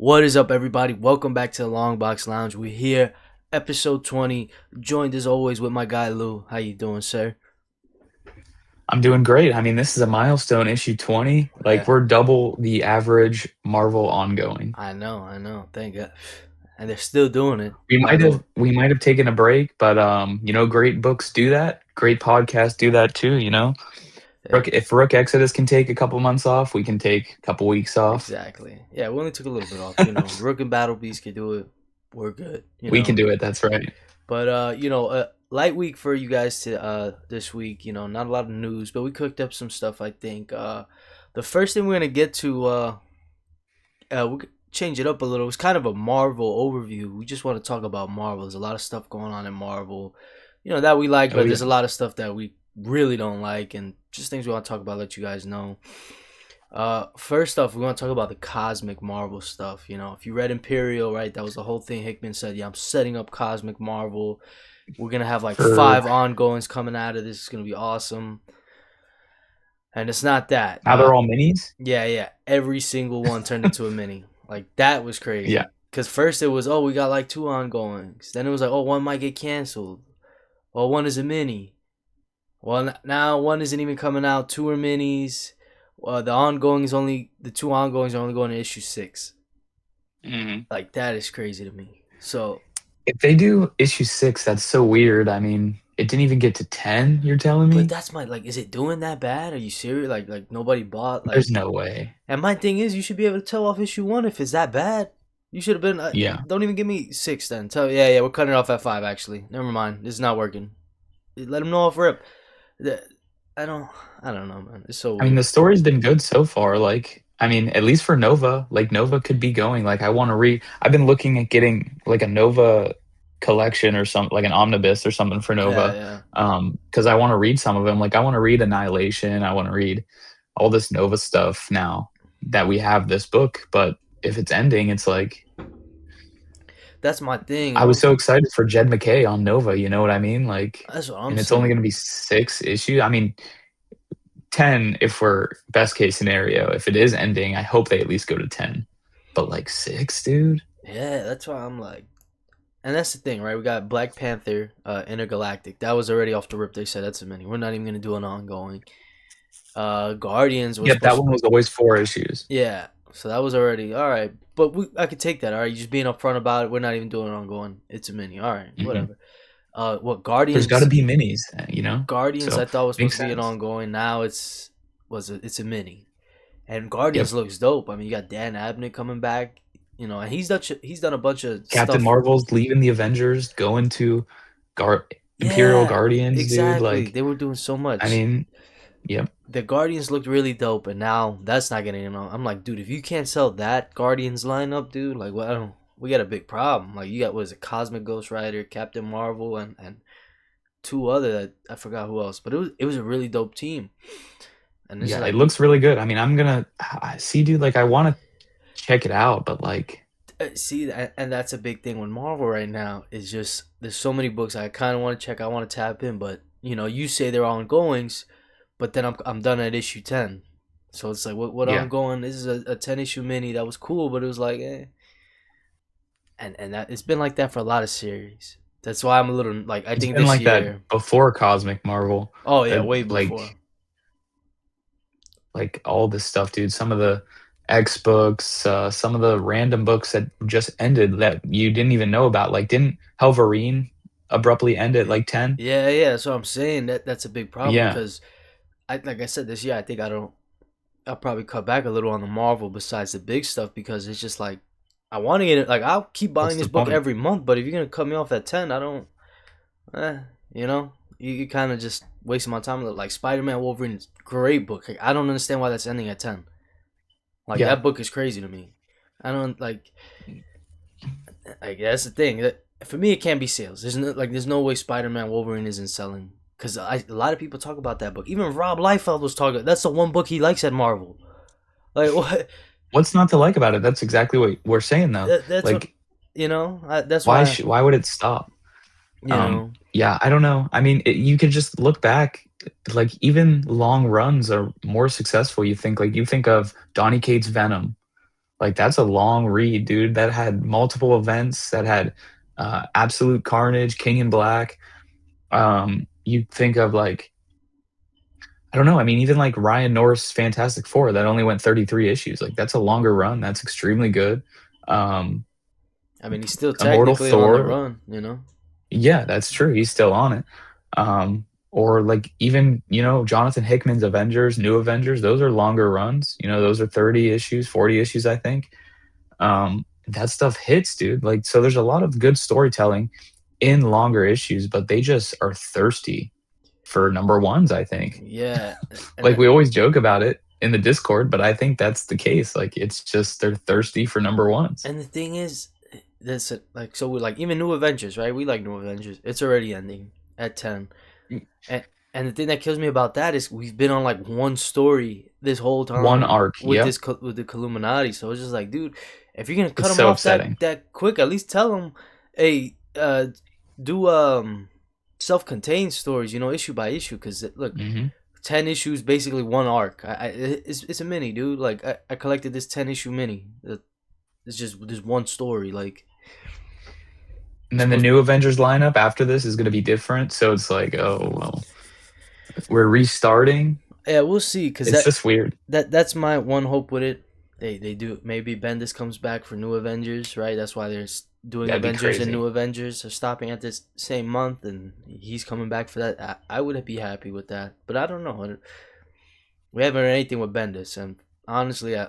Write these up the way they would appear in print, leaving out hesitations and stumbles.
What is up, everybody? Welcome back to the Longbox Lounge. We're here, episode 20. Joined as always with my guy Lou. How you doing, sir? I'm doing great. I mean, this is a milestone, issue 20. Like, Yeah, we're double the average Marvel ongoing. I know. Thank God, and they're still doing it. We By might the way, have we might have taken a break, but great books do that. Great podcasts do that too. yeah, If Rook Exodus can take a couple months off, we can take a couple weeks off. exactly. Yeah, we only took a little bit off. Rook and Battle Beast can do it. We're good. We can do it. That's right. But light week for you guys to this week. Not a lot of news, but we cooked up some stuff. I think the first thing we're gonna get to we could change it up a little. It's kind of a Marvel overview. We just want to talk about Marvel. There's a lot of stuff going on in Marvel, that we like, Oh but yeah. there's a lot of stuff that we really don't like, and just things we want to talk about. Let you guys know. First off, we want to talk about the cosmic Marvel stuff. If you read Imperial, right, that was the whole thing. Hickman said, "Yeah, I'm setting up cosmic Marvel. We're gonna have like For five ongoings coming out of this. It's gonna be awesome." And it's not that. now they're all minis. Yeah. Every single one turned into a mini. Like, that was Yeah. crazy. Because first it was, oh, we got like two ongoings. Then it was like, oh, one might get canceled. Well, one is a mini. Well, now one isn't even coming out. Two are minis. Well, the two ongoings are only going to issue 6. Mhm. Like, that is crazy to me. So, If they do issue 6, that's so weird. I mean, it didn't even get to 10. You're telling but me? that's like, is it doing that bad? Are you serious? Like nobody bought? There's Like, no way. and my thing is, you should be able to tell off issue 1 if it's that bad. You should have been. Yeah. Don't even give me 6 then. Yeah, we're cutting it off at 5. Actually, never mind. This is not working. Let him know off rip. The- I don't. I don't know, man. It's so I mean, weird. the story's been good so far. Like, I mean, at least for Nova, like Nova could be going. Like, I want to read. I've been looking at getting like a Nova collection or something, like an omnibus or something for Yeah, Nova, yeah. because I want to read some of them. Like, I want to read Annihilation. I want to read all this Nova stuff now that we have this book. But if it's ending, it's like That's my thing. I was so excited for Jed McKay on Nova. You know what I mean? Like, That's what I'm and it's only going saying. to be 6 issues. I mean, 10 if we're best case scenario. If it is ending, I hope they at least go to 10. But like 6, dude? Yeah, that's why I'm like. And that's the thing, right? We got Black Panther, Intergalactic. That was already off the rip. They said that's a mini. We're not even gonna do an ongoing. Guardians was Yep, that supposed. one was always 4 issues. Yeah, so that was already all right. But I could take that. All right, you just being upfront about it. We're not even doing it ongoing. It's a mini. All right, Mhm. whatever. What There's got to Guardians? be minis, you know? Guardians So, I thought was supposed makes to be an sense. ongoing. Now it's a mini. And Guardians Yep. looks dope. I mean, you got Dan Abnett coming back. And he's done a bunch of Captain stuff. Marvel's leaving the Avengers, going to Gar Imperial Yeah, Guardians, dude. exactly. Like, They were doing so I much. mean, yep. The Guardians looked really dope, and now that's not getting on. I'm like, dude, if you can't sell that Guardians lineup, dude, like, well, we got a big problem. Like, you got, what is it, Cosmic Ghost Rider, Captain Marvel, and two other that I forgot who else, but it was a really dope team. And this is Yeah, it like, looks really good. I mean, I see, dude, like, I want to check it out, but like, see, and that's a big thing with Marvel right now. Is just there's so many books I kind of want to check. I want to tap in, but you say they're ongoings, but then I'm done at issue 10. So it's like, what yeah, ongoing? This is a 10 issue mini that was cool, but it was like, eh. And that it's been like that for a lot of series. That's why I'm a little like, I it's think been this like that year. before Cosmic Marvel. Oh yeah, That way before. like all this stuff, dude. Some of the X books, some of the random books that just ended that you didn't even know about. Like, didn't Helverine abruptly end at like 10? Yeah. That's what I'm saying. That's a big problem Yeah, because like I said, this year I think I'll probably cut back a little on the Marvel besides the big stuff because it's just like I want to get it. Like, I'll keep what's buying the this book point? every month, but if you're gonna cut me off at 10, I don't. Eh, you know, you kind of just wasting my time. Like, Spider-Man Wolverine is a great book. Like, I don't understand why that's ending at 10. Like, Yeah, that book is crazy to me. I don't like that's the thing. For me, it can't be sales. There's no way Spider-Man Wolverine isn't selling. Cause a lot of people talk about that book. Even Rob Liefeld was talking. That's the one book he likes at Marvel. Like, what? what's not to like about it? That's exactly what we're saying, though. That's what Like, that's why why would it stop? you know. Yeah, I don't know. I mean, you could just look back. Like, even long runs are more successful. You think of Donny Cates' Venom, Like that's a long read, dude. That had multiple events. That had Absolute Carnage, King in Black. You think of like I don't know. I mean, even like Ryan Norris' Fantastic Four that only went 33 issues. Like that's a longer run. That's extremely good. Um, I mean, he's still Immortal technically on the Thor. run, you know. Yeah, that's true. He's still on it. Or like even, Jonathan Hickman's Avengers, New Avengers, those are longer runs. Those are 30 issues, 40 issues, I think. That stuff hits, dude. Like, so there's a lot of good storytelling in longer issues, but they just are thirsty for number ones, I think. Yeah, Like and we always joke about it in the Discord, but I think that's the case. Like it's just they're thirsty for number ones. and the thing is, this like so we like even New Avengers, right? We like New Avengers. It's already ending at 10. And and the thing that kills me about that is we've been on like one story this whole One time arc. with Yep. this with the Illuminati. So it's just like, dude, if you're gonna cut It's them so off that upsetting. that quick, at least tell them, hey, do self-contained stories, issue by issue. Because look, Hmm. 10 issues, basically one arc. It's a mini, dude. Like I collected this 10 issue mini. It's just this one story. Like And it's then the supposed. new Avengers lineup after this is going to be different. So it's like, oh, well, we're restarting. Yeah, we'll see. Cause It's just weird. that's my one hope with it. They do maybe Bendis comes back for New Avengers, right? That's why they're doing That'd be Avengers and crazy. New Avengers are stopping at this same month, and he's coming back for that. I would be happy with that, but I don't know. We haven't heard anything with Bendis, and honestly, Yeah.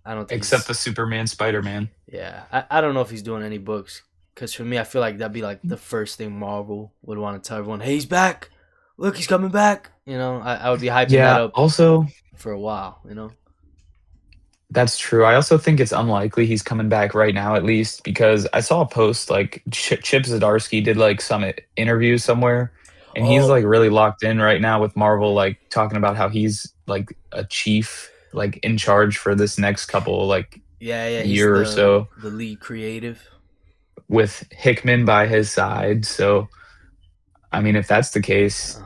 I don't think Except he's. the Superman, Spider-Man. Yeah, I don't know if he's doing any books, because for me, I feel like that'd be like the first thing Marvel would want to tell everyone. Hey, he's back. Look, he's coming back. I would be hyping that Yeah. up Also, for a while. that's true. I also think it's unlikely he's coming back right now, at least because I saw a post like Chip Zdarsky did like some interview somewhere, and he's Oh, like really locked in right now with Marvel, like talking about how he's like a chief, like in charge for this next couple like yeah, yeah. He's year or the so the lead creative. with Hickman by his side. So, I mean, if that's the case,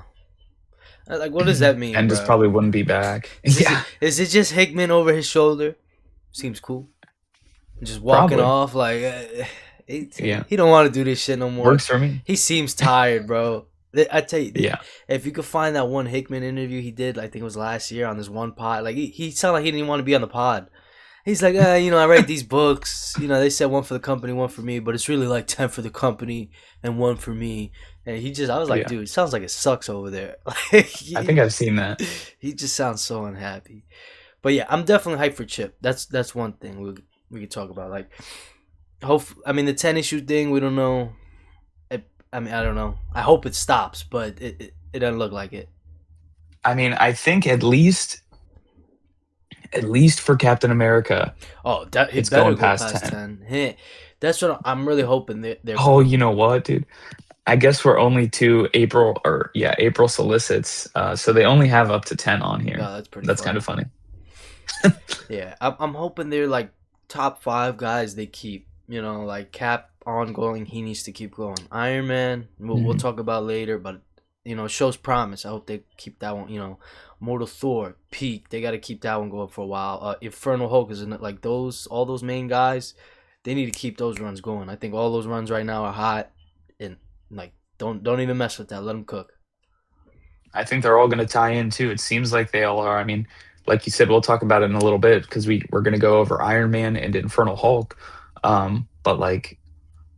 Uh, like, what does that mean, Bendis bro? probably wouldn't be back. Is Yeah, it is it just Hickman over his shoulder? Seems cool. Just walking probably. off like Yeah, he don't want to do this shit no more. works for me. He seems tired, bro. I tell you, Yeah, if you could find that one Hickman interview he did, I think it was last year on this one pod. Like he sounded like he didn't even want to be on the pod. He's like, I write these books. They said one for the company, one for me, but it's really like 10 for the company and one for me. And I was like, yeah. dude, it sounds like it sucks over there. Like I think I've seen that. he just sounds so unhappy. But yeah, I'm definitely hyped for Chip. That's one thing we could talk about. Like, I mean, the 10 issue thing, we don't know. I mean, I don't know. I hope it stops, but it doesn't look like it. I mean, I think at least for Captain America, Oh, he it's better going go past past 10. 10. That's what I'm really hoping they're Oh, going. you know what, dude? I guess we're only to April or yeah, April solicits. So they only have up to 10 on here. Oh, that's pretty That's kind of funny. funny. Yeah, I'm hoping they're like top five guys they keep. Like Cap ongoing, he needs to keep going. Iron Man, we'll Mhm. talk about later, but shows promise. I hope they keep that one. Mortal Thor, Peak, they got to keep that one going for a while. Infernal Hulk is like those all those main guys. They need to keep those runs going. I think all those runs right now are hot, and like don't even mess with that. Let them cook. I think they're all going to tie in too. It seems like they all are. I mean, like you said, we'll talk about it in a little bit because we're going to go over Iron Man and Infernal Hulk. But like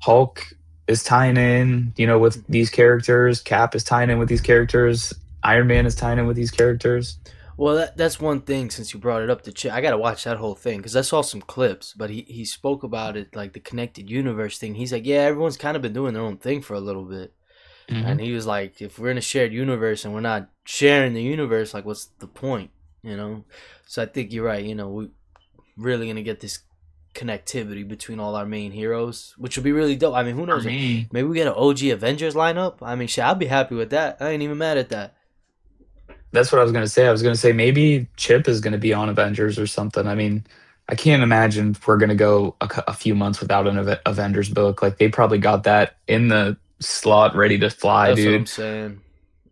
Hulk is tying in, with these characters. Cap is tying in with these characters. Iron Man is tying in with these characters. Well, that's one thing. Since you brought it up, I gotta watch that whole thing because I saw some clips. But he spoke about it like the connected universe thing. He's like, yeah, everyone's kind of been doing their own thing for a little bit, Hmm. and he was like, if we're in a shared universe and we're not sharing the universe, like, what's the point? So I think you're right. We really gonna get this connectivity between all our main heroes, which would be really dope. I mean, who For knows? me, Maybe we get an OG Avengers lineup. I mean, shit, I'd be happy with that. I ain't even mad at that. that's what I was going to say. I was going to say maybe Chip is going to be on Avengers or something. I mean, I can't imagine if we're going to go a few months without an Avengers book. Like they probably got that in the slot ready to fly, That's what I'm dude. saying.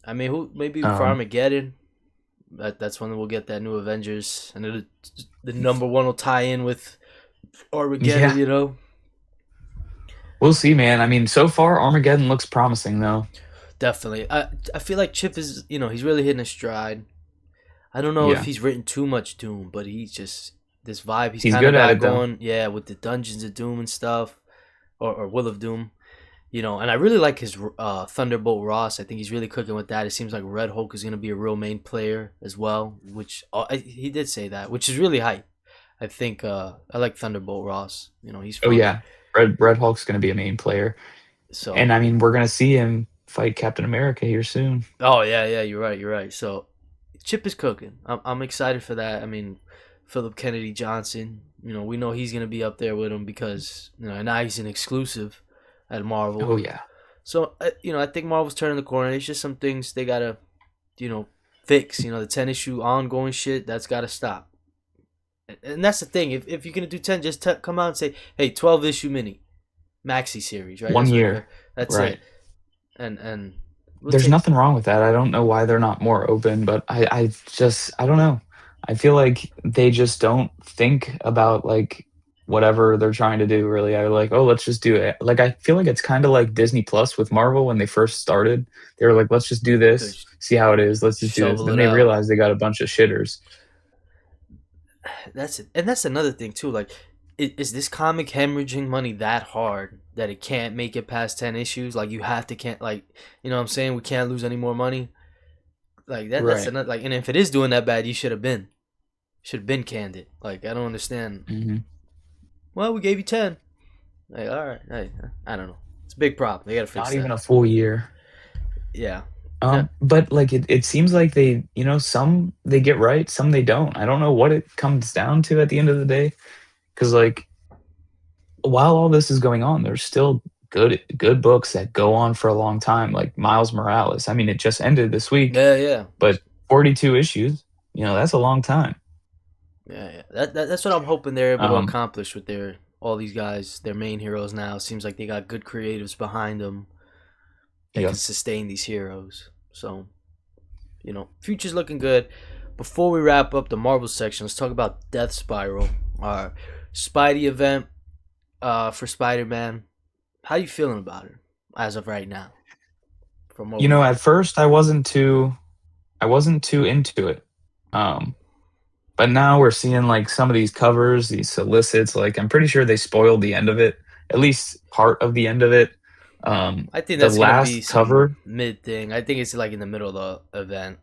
I mean, who maybe for Um, Armageddon? That's when we'll get that new Avengers, and the number one will tie in with Armageddon, Yeah, you know. we'll see, man. I mean, so far Armageddon looks promising though. Definitely. I feel like Chip is, he's really hitting a stride. I don't know if Yeah, he's written too much Doom, but he's just this vibe he's he's kind of good at got it though. going. Yeah, with the Dungeons of Doom and stuff, or Will of Doom. And I really like his Thunderbolt Ross. I think he's really cooking with that. It seems like Red Hulk is going to be a real main player as well, which he did say that, which is really hype. I think I like Thunderbolt Ross. He's Oh fun. yeah, Red Hulk's going to be a main player, So, and I mean we're going to see him fight Captain America here soon. oh yeah, yeah, you're right, you're right. So, Chip is cooking. I'm excited for that. I mean, Philip Kennedy Johnson. We know he's going to be up there with him because now he's an exclusive at Marvel. Oh yeah, So, I think Marvel's turning the corner. It's just some things they gotta fix. The 10 issue ongoing shit that's gotta stop. And that's the thing. If you're gonna do 10, just come out and say, hey, 12 issue mini maxi series, right? one That's what year, that's right? it. And we'll There's take. nothing wrong with that. I don't know why they're not more open, but I don't know. I feel like they just don't think about like whatever they're trying to do really. I like, oh, let's just do it. Like I feel like it's kind of like Disney Plus with Marvel when they first started. They were like, let's just do this, Could see how it is. Let's just do this. shovel Then it they out. realized they got a bunch of shitters. That's it, and that's another thing too. Like, is this comic hemorrhaging money that hard that it can't make it past 10 issues? Like, you have to can't like, what I'm saying, we can't lose any more money. Like that. That's Right. another. Like, and if it is doing that bad, you should have been candid. Like, I don't understand. Hmm. Well, we gave you 10. Like, all right. I don't know. It's a big problem. They got to fix Not even that. a full year. Yeah. Yeah. But like it seems like they, some they get right, some they don't. I don't know what it comes down to at the end of the day. Because like while all this is going on, there's still good books that go on for a long time, like Miles Morales. I mean, it just ended this week, Yeah. Yeah. but 42 issues, that's a long time. Yeah. Yeah. That's what I'm hoping they're able to Um, accomplish with all these guys, their main heroes now. Seems like they got good creatives behind them that can yeah. sustain these heroes. So, future's looking good. Before we wrap up the Marvel section, let's talk about Death Spiral, our Spidey event for Spider-Man. How you feeling about it as of right now? From what we know. At first I wasn't too into it. Um, but now we're seeing like some of these covers, these solicits, like I'm pretty sure they spoiled the end of it, at least part of the end of it. I think The that's gonna be last some cover, mid thing. I think it's like in the middle of the event.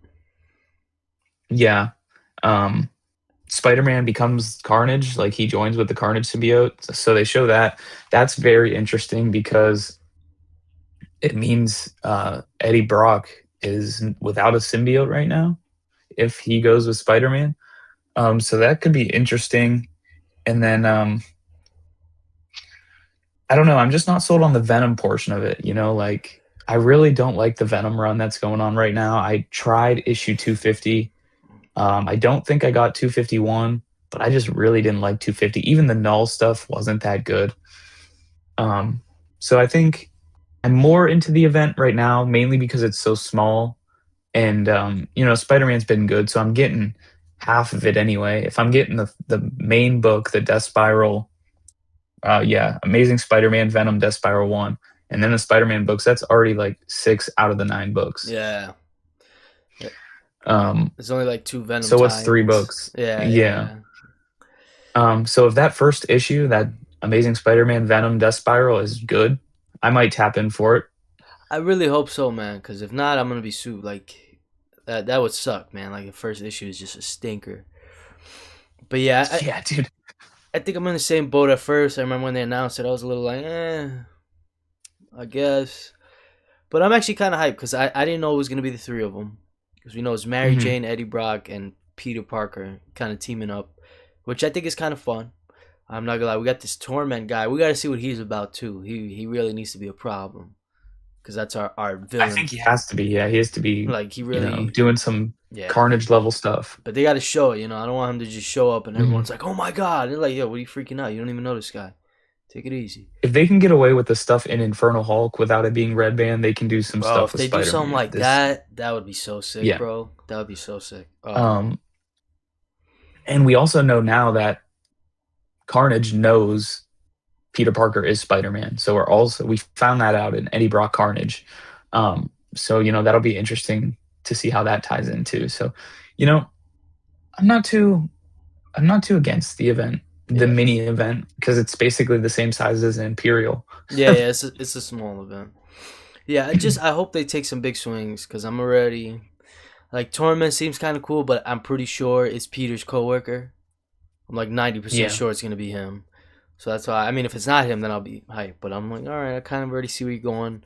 yeah. Um, Spider-Man becomes Carnage, like he joins with the Carnage symbiote. So they show that. That's very interesting because it means Eddie Brock is without a symbiote right now if he goes with Spider-Man. So that could be interesting. And then I don't know. I'm just not sold on the Venom portion of it. Like I really don't like the Venom run that's going on right now. I tried issue 250. I don't think I got 251, but I just really didn't like 250. Even the Null stuff wasn't that good. Um, so I think I'm more into the event right now, mainly because it's so small. And Spider-Man's been good, so I'm getting half of it anyway. If I'm getting the main book, the Death Spiral, yeah, Amazing Spider-Man, Venom, Death Spiral 1, and then the Spider-Man books, that's already like 6 out of the 9 books. Yeah. Yeah. Um, There's only like two Venom so what's 3 tie-ins. books? Yeah, Yeah. yeah. So if that first issue, that Amazing Spider-Man, Venom, Death Spiral is good, I might tap in for it. I really hope so, man. Because if not, I'm gonna be sued. Like that would suck, man. Like the first issue is just a stinker. But yeah, Yeah, dude. I think I'm in the same boat at first. I remember when they announced it, I was a little like, I guess. But I'm actually kind of hyped because I didn't know it was gonna be the three of them. Because we know it's Mary Hmm. Jane, Eddie Brock, and Peter Parker kind of teaming up, which I think is kind of fun. I'm not gonna lie. We got this Torment guy. We got to see what he's about too. He really needs to be a problem because that's our I villain. think he has to be. Yeah, he has to be, Like he really, doing some yeah. Carnage level stuff. But they got to show it. I don't want him to just show up and Mhm. everyone's like, "Oh my god!" They're like, "Yo, what are you freaking out? You don't even know this guy. Take it easy." If they can get away with the stuff in Infernal Hulk without it being Red Band, they can do some Bro, stuff if with they do something Spider-Man. like that would be so sick, Yeah. bro. That would be so sick. Um, and we also know now that Carnage knows Peter Parker is Spider-Man. So we found that out in Eddie Brock Carnage. So that'll be interesting to see how that ties in too. So, you know, I'm not too I'm not too against the event, the Yeah, mini event, because it's basically the same size as an Imperial. yeah. It's a small event. Yeah, I hope they take some big swings because I'm already like Torment seems kind of cool, but I'm pretty sure it's Peter's coworker. I'm like 90% Yeah, sure it's gonna be him. So that's why. I mean, if it's not him, then I'll be hyped. But I'm like, all right, I kind of already see where you're going.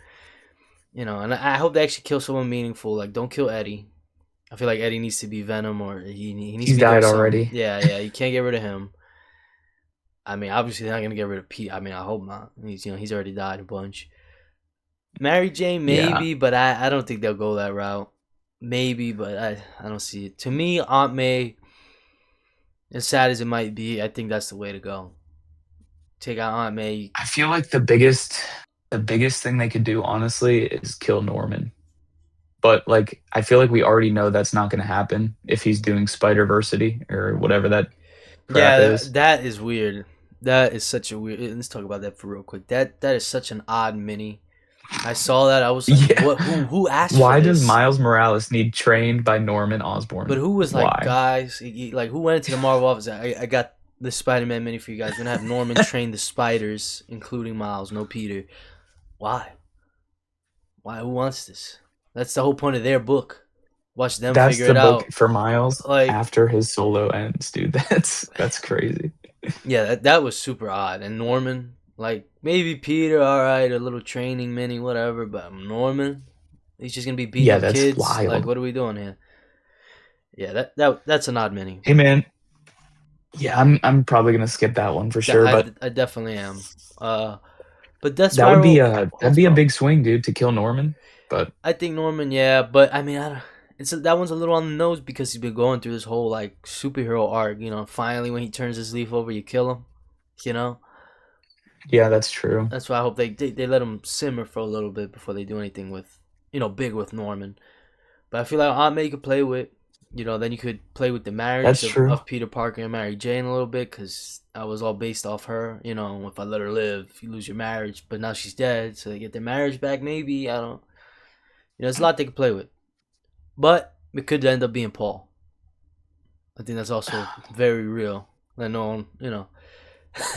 And I hope they actually kill someone meaningful. Like, don't kill Eddie. I feel like Eddie needs to be Venom, or he needs to he's be doing died something. already. Yeah, yeah. You can't get rid of him. I mean, obviously they're not gonna get rid of Pete. I mean, I hope not. He's already died a bunch. Mary Jane, Yeah, maybe, but I don't think they'll go that route. Maybe, but I don't see it. To me, Aunt May, as sad as it might be, I think that's the way to go. Take out Aunt May. I feel like the biggest thing they could do, honestly, is kill Norman. But like, I feel like we already know that's not going to happen if he's doing Spider Versity or whatever that crap Yeah, is. that is weird. That is such a weird. Let's talk about that for real quick. That is such an odd mini. I saw that. I was like, Yeah. what? Who asked for Why does this? Miles Morales need trained by Norman But Osborn? who was like, Why? guys, like who went into the Marvel office? I got the Spider-Man mini for you guys. We're gonna have Norman train the spiders, including Miles, no Peter. Why? Why? Who wants this? That's the whole point of their book. Watch them That's figure the it book out. for Miles Like, after his solo ends, dude. That's crazy. yeah, that was super odd. And Norman, like maybe Peter, all right, a little training mini, whatever. But Norman, he's just gonna be beating Yeah, up that's kids. Like, wild. what are we doing here? Yeah, that's an odd mini. Hey man, yeah, I'm probably gonna skip that one for That sure, but I definitely am. Uh, but Death that would be Spiral, a Death that'd be a Spiral. big swing, dude, to kill Norman. But I think Norman, yeah, but I mean, I don't. That one's a little on the nose because he's been going through this whole like superhero arc. Finally when he turns his leaf over, you kill him. You know, yeah, that's true. that's why I hope they let him simmer for a little bit before they do anything with big with Norman. But I feel like Aunt May could play with. Then you could play with the marriage That's true. of Peter Parker and Mary Jane a little bit because I was all based off her. If I let her live, you lose your marriage. But now she's dead, so they get their marriage back. Maybe I don't. There's a lot they could play with. But it could end up being Paul. I think that's also very real. I know.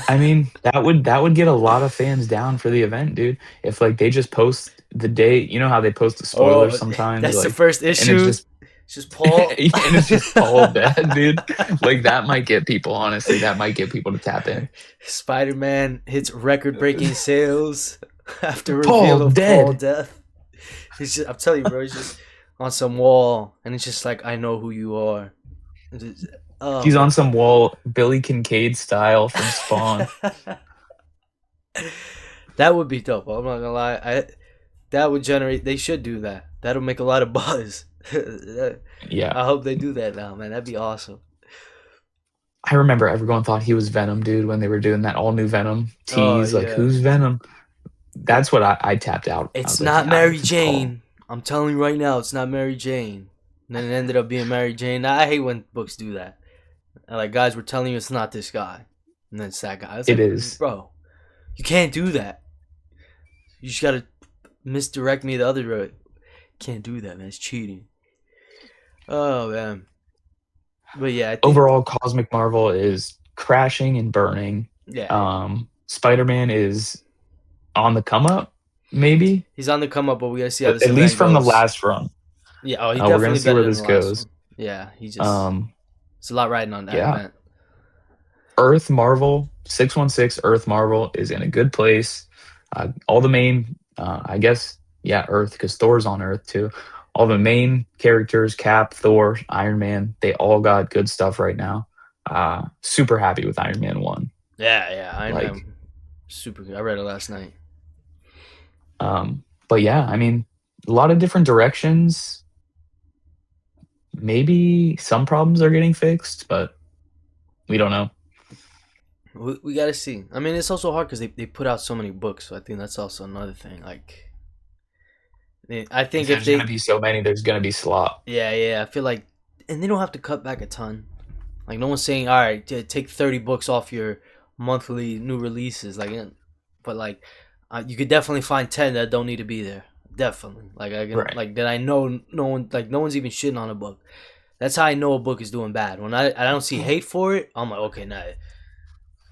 I mean, that would get a lot of fans down for the event, dude. If like they just post the day, you know how they post the spoilers Oh, sometimes, that's the like, first and it's issue. just It's just and Paul. it's just Paul dead, dude. Like that might get people, honestly, that might get people to tap in. Spider-Man hits record-breaking sales after Paul reveal of Paul dead. death. I'm telling you, bro. He's just on some wall, and it's just like, I know who you are. Oh He's on man. some wall, Billy Kincaid style from Spawn. That would be dope. I'm not gonna lie. That would generate. They should do that. That'll make a lot of buzz. Yeah. I hope they do that now, man. That'd be awesome. I remember everyone thought he was Venom, dude, when they were doing that all new Venom Oh tease. Like, yeah. who's Venom? That's what I tapped out. I It's was like, not yeah, Mary this is Paul. Jane. I'm telling you right now, it's not Mary Jane. And then it ended up being Mary Jane. Now, I hate when books do that. And, like, guys were telling you it's not this guy, and then it's that guy. It's It like, is. bro, you can't do that. You just gotta misdirect me the other way. Can't do that, man. It's cheating. Oh man. But yeah, I think Overall, Cosmic Marvel is crashing and burning. yeah, yeah. Spider Man is on the come up, maybe, He's on the come up, but we gotta see how this at least event from the goes. last run. Yeah, oh, he We're gonna definitely see better where than this the last goes. one. Yeah, he just Um, it's a lot riding on that yeah, event. Earth Marvel 616 Earth Marvel is in a good place. All the main, I guess, yeah, Earth because Thor's on Earth too. All the main characters, Cap, Thor, Iron Man, they all got good stuff right now. Super happy with Iron Man 1. Yeah, yeah. Iron Like, Man, super good. I read it last night. but yeah, I mean, a lot of different directions. Maybe some problems are getting fixed, but we don't know. We gotta see. I mean, it's also hard because they put out so many books, so I think that's also another thing. Like, I If think if there's gonna they, be so many, there's gonna be slop. yeah, yeah, I feel like, and they don't have to cut back a ton. Like, no one's saying, all right, take 30 books off your monthly new releases. But like, you could definitely find 10 that don't need to be there. Definitely. Like I can Right. like that I know no one's even shitting on a book. That's how I know a book is doing bad. When I don't see hate for it, I'm like, okay, nah.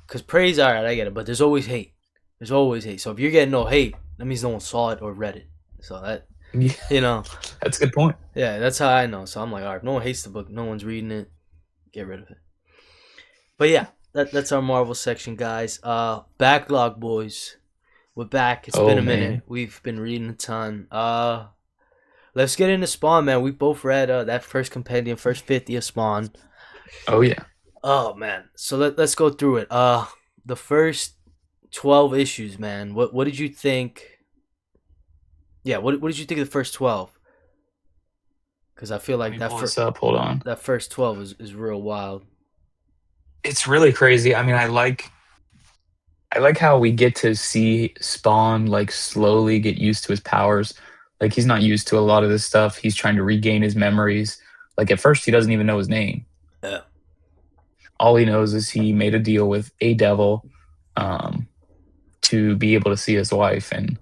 Because praise, all right, I get it, but there's always hate. There's always hate. So if you're getting no hate, that means no one saw it or read it. So that Yeah, you know, that's a good point. yeah, that's how I know. So I'm like, all right, if no one hates the book, no one's reading it, get rid of it. But yeah, that's our Marvel section, guys. Backlog Boys, we're back. It's been Oh a minute. man. We've been reading a ton. Let's get into Spawn, man. We both read that first compendium, first 50 of Spawn. Oh yeah. Oh man. So let's go through it. The first 12 issues, man. What did you think? Yeah, what did you think of the first 12? Because I feel Let like me pull this up. Hold on. that first 12 is real wild. It's really crazy. I mean, I like how we get to see Spawn like slowly get used to his powers. Like he's not used to a lot of this stuff. He's trying to regain his memories. Like at first he doesn't even know his name. Yeah. All he knows is he made a deal with a devil um, to be able to see his wife. And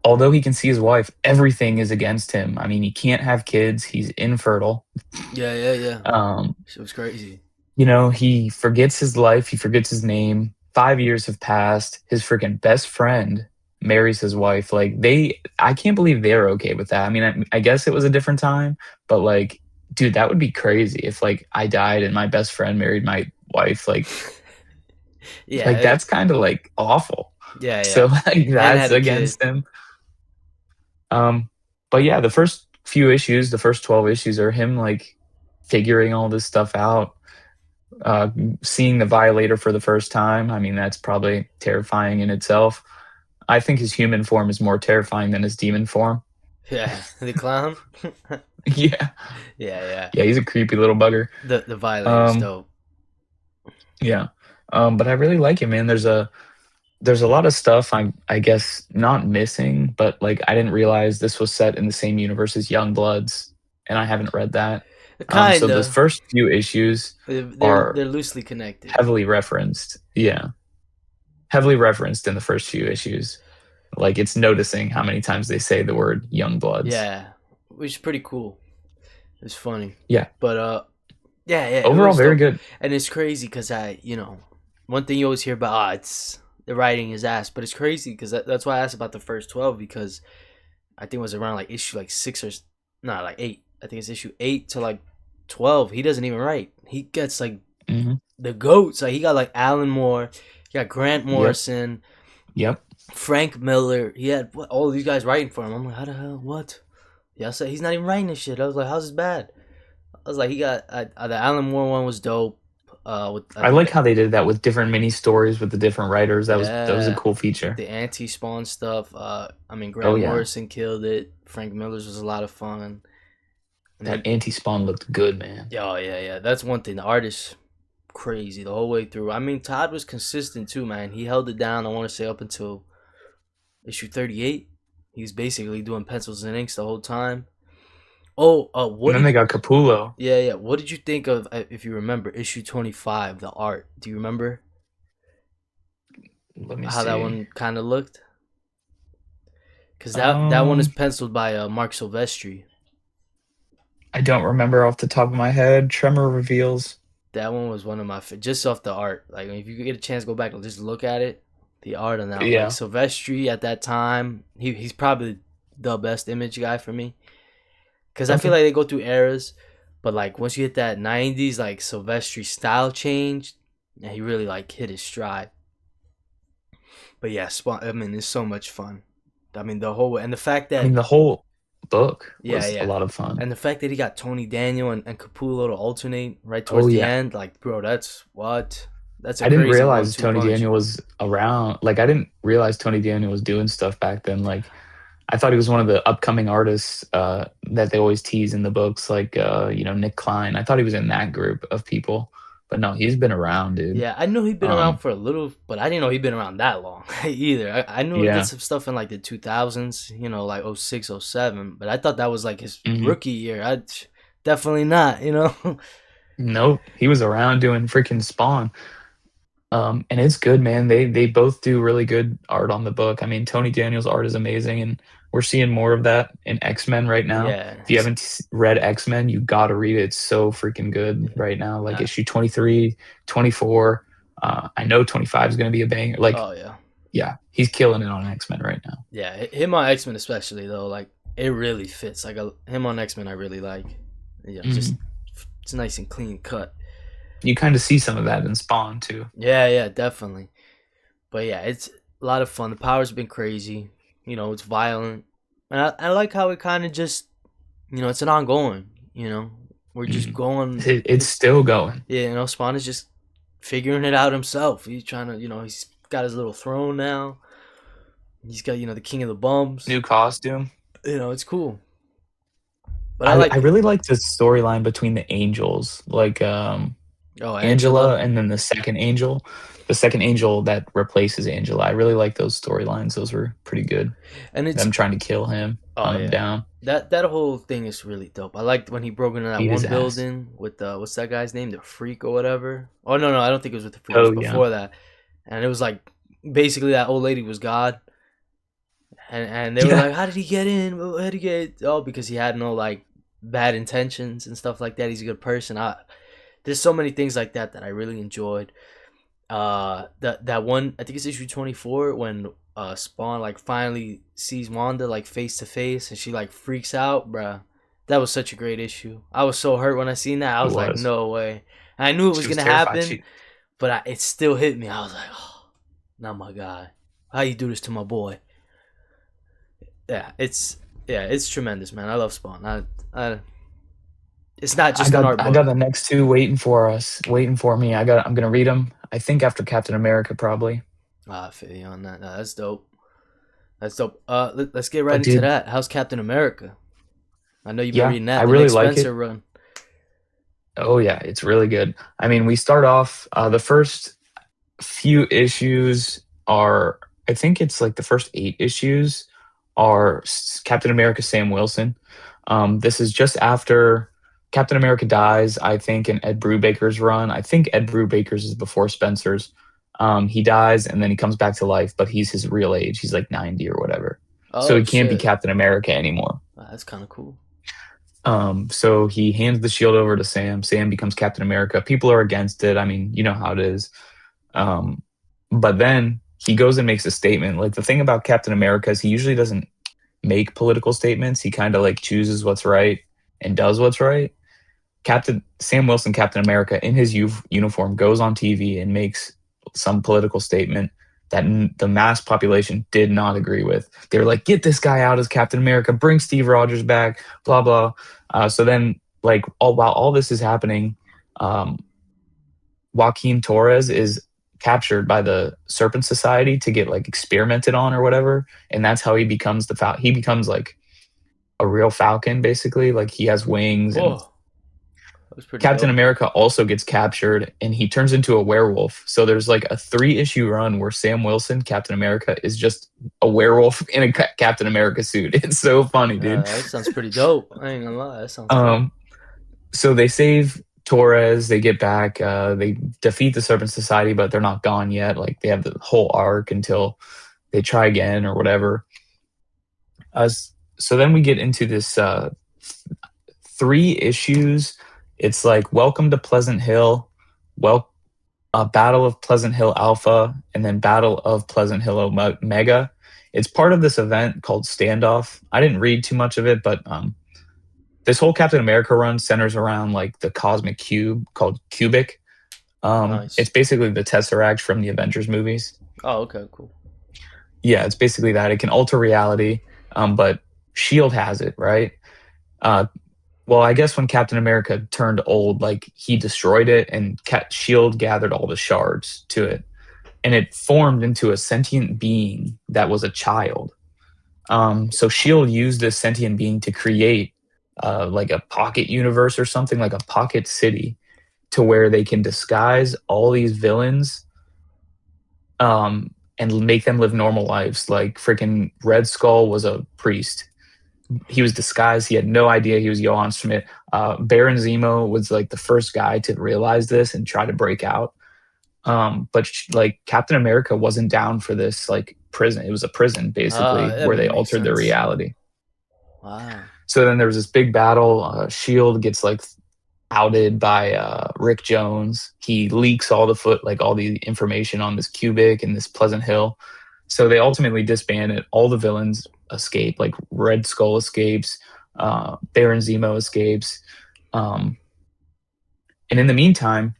although he can see his wife, everything is against him. I mean, he can't have kids. He's infertile. Yeah, yeah, yeah. Um, Shit was crazy. he forgets his life, he forgets his name. 5 years have passed. His freaking best friend marries his wife. Like I can't believe they're okay with that. I mean, I guess it was a different time, but like, dude, that would be crazy if like I died and my best friend married my wife. Yeah, Like that's kind of like awful. yeah, So yeah. like And that's had a kid. against him. But yeah, the first few issues, the first 12 issues are him like figuring all this stuff out, uh, seeing the Violator for the first time. I mean, that's probably terrifying in itself. I think his human form is more terrifying than his demon form. Yeah, the clown. Yeah, Yeah, yeah. yeah, he's a creepy little bugger. The Violator's Um, dope. yeah, but I really like him, man. There's a lot of stuff I guess not missing, but like I didn't realize this was set in the same universe as Young Bloods, and I haven't read that. So the Kinda. first few issues They're are loosely connected. heavily referenced. Yeah, heavily referenced in the first few issues. Like it's noticing how many times they say the word young bloods. Yeah, which is pretty cool. It's funny, Yeah. but yeah, yeah, it Overall was very dope, good. and it's crazy because one thing you always hear about, it's the writing is ass, but it's crazy because that's why I asked about the first 12 because I think it was around like issue like six or not like eight. I think it's issue 8 to like 12. He doesn't even write. He gets like Hmm. the goats. Like he got like Alan Moore, he got Grant Yep. Morrison, Yep. Frank Miller. He had all these guys writing for him. I'm like, how the hell? What? Yeah, I said he's not even writing this shit. I was like, how's this bad? I was like, he got the Alan Moore one was dope. With I I think like how they did that with different mini stories with the different writers. That was a yeah, cool like feature. the anti-spawn stuff. I mean, Oh Grant yeah. Morrison killed it. Frank Miller's was a lot of fun. And That then, anti-spawn looked good, man. oh yeah, yeah, that's one thing. The artist crazy the whole way through. I mean, Todd was consistent too, man. He held it down. I want to say up until issue 38. He was basically doing pencils and inks the whole time. Oh, And what then did they you? got Capullo. Yeah, yeah. What did you think of if you remember issue 25, the art? Do you remember Let me how that see. one kind of looked? Because that one is Um, penciled by Mark Silvestri. I don't remember off the top of my head. Tremor reveals. That one was one of my just off the art. Like if you could get a chance, go back and just look at it. The art on that, like Yeah. Silvestri at that time, he's probably the best image guy for me. Because I feel Okay. like they go through eras, but like once you hit that '90s, like Silvestri style changed, and he really like hit his stride. But yeah, I mean, it's so much fun. I mean, the whole and the fact I mean, that the whole book yeah, was a yeah, lot of fun. and the fact that he got Tony Daniel and Capullo to alternate right Oh towards the yeah. end, like bro, that's what that's a I didn't crazy realize one-two Tony punch. Daniel was around. Like, I didn't realize Tony Daniel was doing stuff back then. Like, I thought he was one of the upcoming artists that they always tease in the books, like Nick Klein. I thought he was in that group of people, but no, he's been around, dude. Yeah, I knew he'd been around Um, for a little, but I didn't know he'd been around that long either. I knew he did yeah, some stuff in like the 2000s, like '06, '07, but I thought that was like his hmm rookie year. I definitely not. nope, he was around doing freaking Spawn. And it's good, man. They both do really good art on the book. I mean, Tony Daniels' art is amazing, and we're seeing more of that in X-Men right now. Yeah, If you haven't read X-Men, you gotta read it. It's so freaking good right now. Like uh, issue 23, 24. I know 25 is gonna be a banger. Like, oh yeah, yeah, he's killing it on X-Men right now. yeah. Him on X Men especially though, like it really fits. Like him on X Men, I really like. You know, just Mhm. it's nice and clean cut. You kind of see some of that in Spawn too. Yeah, yeah, definitely. But yeah, it's a lot of fun. The power's been crazy. You know, it's violent, and I like how it kind of just, you know, it's an ongoing. You know, we're just Mhm. going. It's It's still going. yeah, you know, Spawn is just figuring it out himself. He's trying to, you know, he's got his little throne now. He's got, you know, the king of the bums. New costume. You know, it's cool. But I I like, really like the storyline between the angels, like oh, Angela Angela. and then the second angel that replaces Angela. I really like those storylines. Those were pretty good. And it's, Them trying to kill him, oh hunt him yeah, down, that whole thing is really dope. I liked when he broke into that beat his one ass. building with what's that guy's name, the freak or whatever. Oh no, no, I don't think it was with the freak. It was Oh yeah, before that, and it was like basically that old lady was God, and they were yeah. like, how did he get in? How did he get? Oh, because he had no like bad intentions and stuff like that. He's a good person. There's so many things like that that I really enjoyed. That one, I think it's issue 24 when Spawn like finally sees Wanda like face to face and she like freaks out, bruh. That was such a great issue. I was so hurt when I seen that. I She was like, was. no way. And I knew it She was was gonna terrified. happen, but it still hit me. I was like, oh, not my guy. How you do this to my boy? Yeah, it's tremendous, man. I love Spawn. I it's not just an art I got book. the next two waiting for us, waiting for me. I'm gonna read them. I think after Captain America probably. I feel you on that. No, that's dope. That's dope. Let's get right But into dude, that. How's Captain America? I know you've been yeah, reading I that. The Nick really like it. Spencer run. Oh yeah, it's really good. I mean, we start off the first few issues are, I think it's like the first 8 issues are Captain America Sam Wilson. This is just after Captain America dies, I think, in Ed Brubaker's run. I think Ed Brubaker's is before Spencer's. He dies and then he comes back to life, but he's his real age. He's like 90 or whatever. So Oh he can't be shit, Captain America anymore. that's kind of cool. So he hands the shield over to Sam. Sam becomes Captain America. People are against it. I mean, you know how it is. Um, but then he goes and makes a statement. Like the thing about Captain America is he usually doesn't make political statements. He kind of like chooses what's right and does what's right. Captain Sam Wilson, Captain America, in his uniform, goes on TV and makes some political statement that the mass population did not agree with. They were like, "Get this guy out as Captain America, bring Steve Rogers back," blah blah. So then, like, while all this is happening, um, Joaquin Torres is captured by the Serpent Society to get like experimented on or whatever, and that's how he becomes he becomes like a real Falcon basically. Like he has wings, and Oh, that was pretty Captain dope. America also gets captured and he turns into a werewolf. So there's like a 3 issue run where Sam Wilson, Captain America, is just a werewolf in a Captain America suit. It's so funny, dude. That sounds pretty dope. I ain't gonna lie, that sounds dope. Um, so they save Torres, they get back, they defeat the Serpent Society, but they're not gone yet. Like they have the whole arc until they try again or whatever. Uh, so then we get into this 3 issues. It's like Welcome to Pleasant Hill, well, Battle of Pleasant Hill Alpha, and then Battle of Pleasant Hill Omega. It's part of this event called Standoff. I didn't read too much of it, but this whole Captain America run centers around like the cosmic cube called Cubic. It's Nice. basically the Tesseract from the Avengers movies. Oh, okay, cool. Yeah, it's basically that. It can alter reality, but Shield has it, right? Uh, well, I guess when Captain America turned old, like he destroyed it, and Shield gathered all the shards to it, and it formed into a sentient being that was a child. So Shield used this sentient being to create like a pocket universe or something, like a pocket city, to where they can disguise all these villains and make them live normal lives. Like freaking Red Skull was a priest. He was disguised. He had no idea he was Johann Schmidt. Baron Zemo was like the first guy to realize this and try to break out. But like Captain America wasn't down for this like prison. It was a prison basically That where they makes altered the sense. reality. Wow. So then there was this big battle. Shield gets like outed by Rick Jones. He leaks all the like all the information on this cubic and this Pleasant Hill. So they ultimately disband it. All the villains escape. Like Red Skull escapes. Baron Zemo escapes. Um, and in the meantime,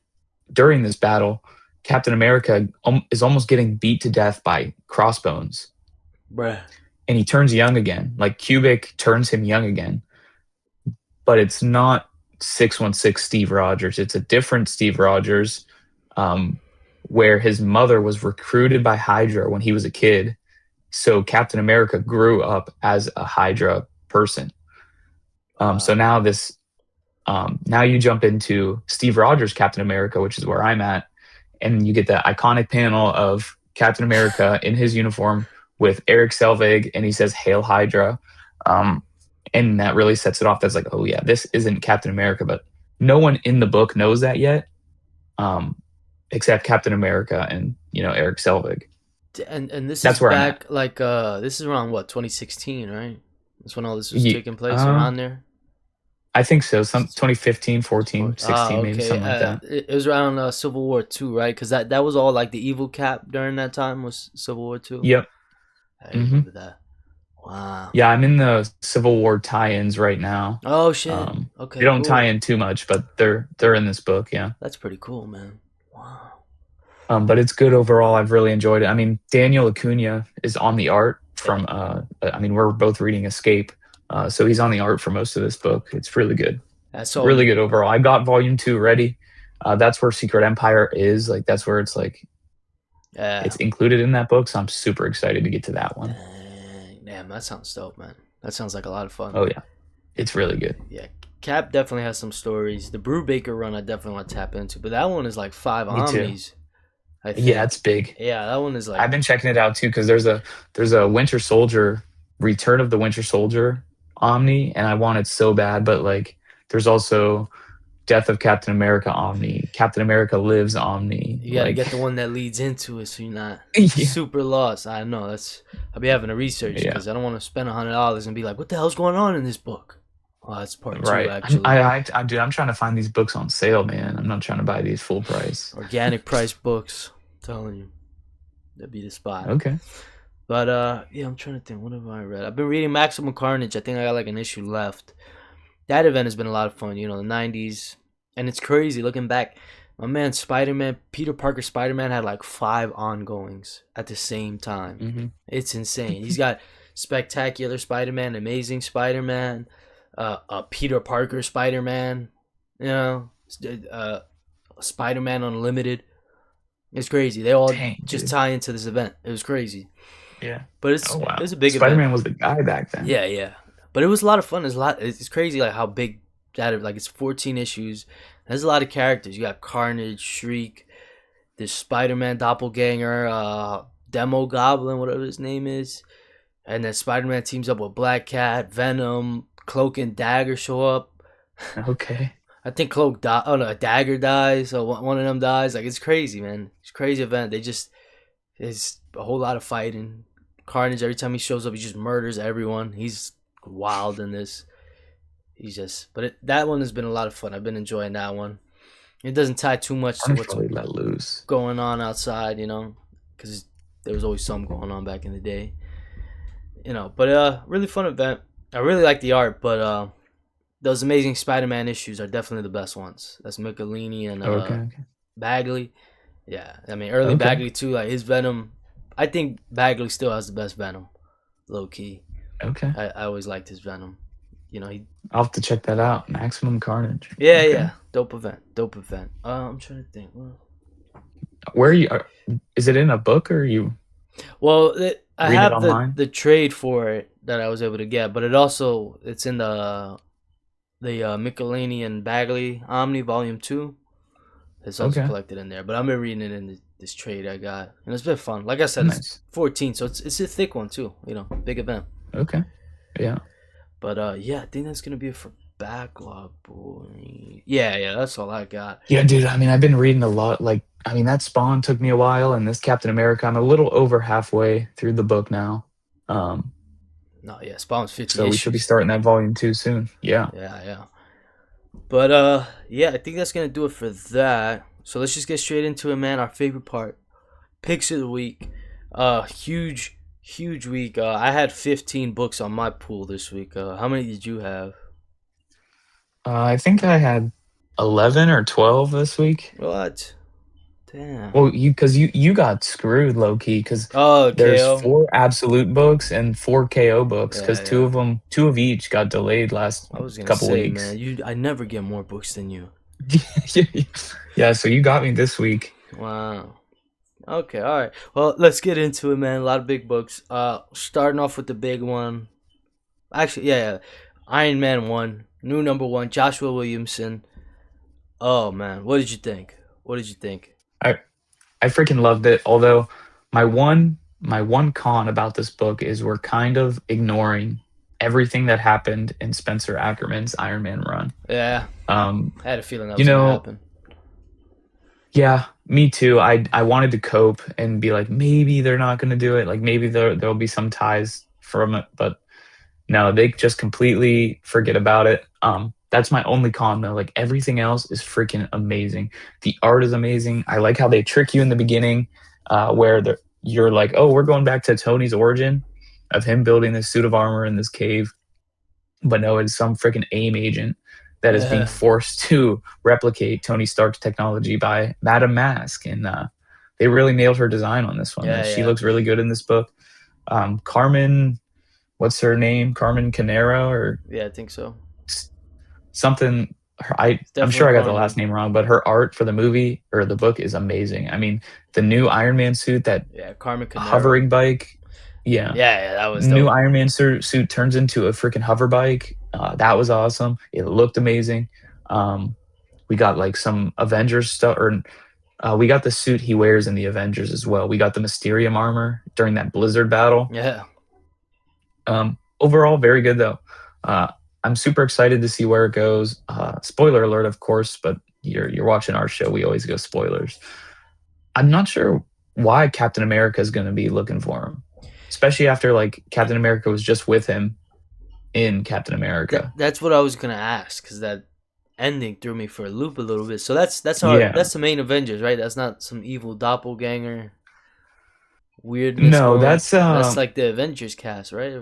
during this battle, Captain America is almost getting beat to death by Crossbones, Bruh. and he turns young again. Like Cubic turns him young again, but it's not 616 Steve Rogers. It's a different Steve Rogers, um, where his mother was recruited by Hydra when he was a kid. So Captain America grew up as a Hydra person. So Wow. now now you jump into Steve Rogers Captain America, which is where I'm at, and you get that iconic panel of Captain America in his uniform with Eric Selvig, and he says "Hail Hydra," um, and that really sets it off. That's like, oh yeah, this isn't Captain America, but no one in the book knows that yet, um, except Captain America and Eric Selvig. And this is That's where I'm at. back like this is around what, 2016, right? That's when all this was Ye- taking place uh, around there. I think so. Some 2015, 14, Ah, 16, maybe okay. something like that. It was around Civil War Two, right? Because that was all like the evil Cap during that time was Civil War Two. Yep. I Hmm. remember that. Wow. Yeah, I'm in the Civil War tie-ins right now. Oh shit. Um, they Okay, don't tie cool. in too much, but they're in this book, yeah. That's pretty cool, man. Wow. But it's good overall. I've really enjoyed it. I mean, Daniel Acuna is on the art Yeah. from. I mean, we're both reading Escape, so he's on the art for most of this book. It's really good, I saw really you. good overall. I got Volume 2 ready. That's where Secret Empire is. Like that's where it's like Yeah. it's included in that book. So I'm super excited to get to that one. Dang. Damn, that sounds dope, man. That sounds like a lot of fun. Oh yeah, it's really good. Yeah. Cap definitely has some stories. The Brubaker run I definitely want to tap into, but that one is like five Me too. omnis, I Yeah, think. it's big. Yeah, that one is like I've been checking it out too because there's a Winter Soldier, Return of the Winter Soldier Omni, and I want it so bad. But like, there's also Death of Captain America Omni, Captain America Lives Omni. you got to Like, get the one that leads into it, so you're not yeah, super lost. I know that's. I'll be having to research yeah, because I don't want to spend $100 and be like, "What the hell's going on in this book?" Oh, that's part two, right. I'm, actually. dude, I'm trying to find these books on sale, man. I'm not trying to buy these full price. Organic price books. I'm telling you, that'd be the spot. Okay. But yeah, I'm trying to think. What have I read? I've been reading Maximum Carnage. I think I got like an issue left. That event has been a lot of fun. The '90s, and it's crazy looking back. My man Spider Man, Peter Parker Spider Man had like 5 ongoings at the same time. Hmm. It's insane. He's got Spectacular Spider Man, Amazing Spider Man, Peter Parker Spider Man, you know, uh, Spider Man Unlimited. It's crazy. They all Dang, just dude. tie into this event. It was crazy, Yeah. but Oh it wow. was a big Spider event. Man was the guy back then. Yeah, yeah. But it was a lot of fun. It's a lot. It's crazy, like how big that. Like it's 14 issues. There's a lot of characters. You got Carnage, Shriek, this Spider-Man doppelganger, Demo Goblin, whatever his name is, and then Spider-Man teams up with Black Cat, Venom, Cloak and Dagger show up. Okay. I think Cloak die. Oh no, Dagger dies. So one of them dies. Like it's crazy, man. It's a crazy event. It's a whole lot of fighting. Carnage, every time he shows up, he just murders everyone. He's wild in this. That one has been a lot of fun. I've been enjoying that one. It doesn't tie too much to Carnage what's probably let loose. going on outside, because there was always something going on back in the day, But really fun event. I really like the art, but those Amazing Spider-Man issues are definitely the best ones. That's Michelini and Okay. Okay. Bagley. Yeah, I mean early Okay. Bagley too. Like his Venom, I think Bagley still has the best Venom, low key. Okay. I always liked his Venom. He. I'll have to check that out. Maximum Carnage. Yeah, Okay. yeah. Dope event. Dope event. I'm trying to think. Where are you? Is it in a book or you Well, I read it have the online? the trade for it that I was able to get, but it's in the Michelini and Bagley Omni Volume 2. It's also Okay. collected in there, but I've been reading it in this trade I got, and it's been fun. Like I said, it's Nice. 14, so it's a thick one too. Big event. Okay. Yeah. But yeah, I think that's gonna be it for Backlog Boy. Yeah, yeah, that's all I got. Yeah, dude. I mean, I've been reading a lot. Like I mean, that Spawn took me a while, and this Captain America, I'm a little over halfway through the book now. Um, No, yeah, Spawn's 50 so we should be issues. starting that volume 2 soon. Yeah. Yeah, yeah. But yeah, I think that's gonna do it for that. So let's just get straight into it, man. Our favorite part, picks of the week. Huge week. I had 15 books on my pool this week. How many did you have? I think I had 11 or 12 this week. What? Damn. Well, you got screwed low key because Oh, there's KO. 4 absolute books and 4 KO books because Yeah, yeah. two of each got delayed last I was gonna couple say, weeks. man, I never get more books than you. Yeah, so you got me this week. Wow. Okay, all right. Well, let's get into it, man. A lot of big books. Starting off with the big one. Actually, yeah. Iron Man 1, new number 1, Joshua Williamson. Oh man, what did you think? What did you think? I I freaking loved it. Although my one con about this book is we're kind of ignoring everything that happened in Spencer Ackerman's Iron Man run. Yeah, Um, I had a feeling that you was gonna know, happen. yeah, me too. I wanted to cope and be like, maybe they're not going to do it. Like maybe there'll be some ties from it, but no, they just completely forget about it. That's my only con though. Like everything else is freaking amazing. The art is amazing. I like how they trick you in the beginning, where you're like, oh, we're going back to Tony's origin of him building this suit of armor in this cave, but no, it's some freaking AIM agent that is being Yeah, forced to replicate Tony Stark's technology by Madame Mask, and they really nailed her design on this one. yeah, She yeah, looks really good in this book. Carmen, what's her name? Carmen Canero or yeah. I think so. something. It's I'm definitely sure I got the last Carmen. name wrong, but her art for the movie or the book is amazing. I mean, the new Iron Man suit, that Yeah, Carmen Canero. hovering bike, yeah, Yeah, yeah, that was new dope. Iron Man suit turns into a freaking hover bike. That was awesome. It looked amazing. Um, we got like some Avengers stuff, or we got the suit he wears in the Avengers as well. We got the Mysterium armor during that Blizzard battle. Yeah, Overall, very good though. Uh, I'm super excited to see where it goes. Spoiler alert, of course, but you're watching our show. We always go spoilers. I'm not sure why Captain America is going to be looking for him, especially after like Captain America was just with him in Captain America. that's what I was gonna ask because that ending threw me for a loop a little bit. So Yeah. that's the main Avengers, right? That's not some evil doppelganger weirdness No, going. that's That's like the Avengers cast, right?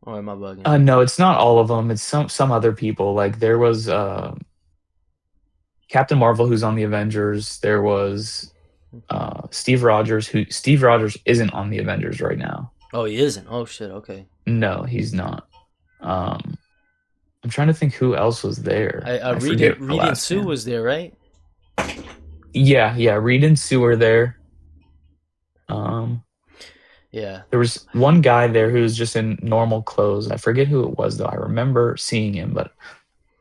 Or am I bugging? no, it's not all of them. It's some other people. Like there was Captain Marvel who's on the Avengers. There was Steve Rogers isn't on the Avengers right now. Oh, he isn't. Oh shit. Okay. No, he's not. Um, I'm trying to think who else was there. I I forget her Reed and last Sue name. was there, right? Yeah, Reed and Sue are there. Um, Yeah. there was one guy there who was just in normal clothes. I forget who it was though. I remember seeing him, but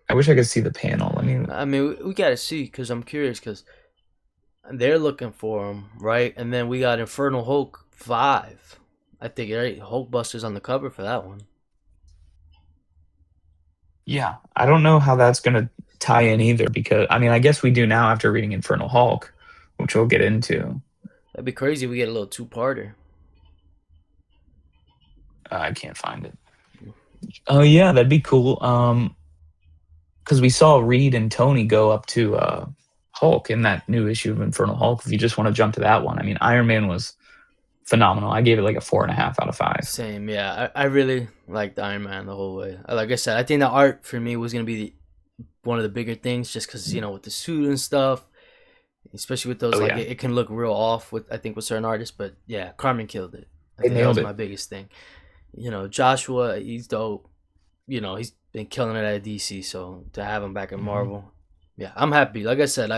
I wish I could see the panel. Let me. I mean, we gotta see because I'm curious because they're looking for him, right? And then we got Infernal Hulk 5. I think right. Hulkbuster's on the cover for that one. Yeah, I don't know how that's gonna tie in either because I mean I guess we do now after reading Infernal Hulk, which we'll get into. That'd be crazy. If we get a little two-parter. I can't find it. Oh yeah, that'd be cool. Because we saw Reed and Tony go up to Hulk in that new issue of Infernal Hulk. If you just want to jump to that one, I mean, Iron Man was phenomenal. I gave it like a 4.5 out of 5. Same, yeah. I really liked Iron Man the whole way. Like I said, I think the art for me was gonna be one of the bigger things, just because with the suit and stuff, especially with those Oh like yeah, it can look real off with I think with certain artists. But yeah, Carmen killed it. I they think that nailed was it. my biggest thing. Joshua, he's dope. He's been killing it at DC. So to have him back in Mhm. Marvel, yeah, I'm happy. Like I said,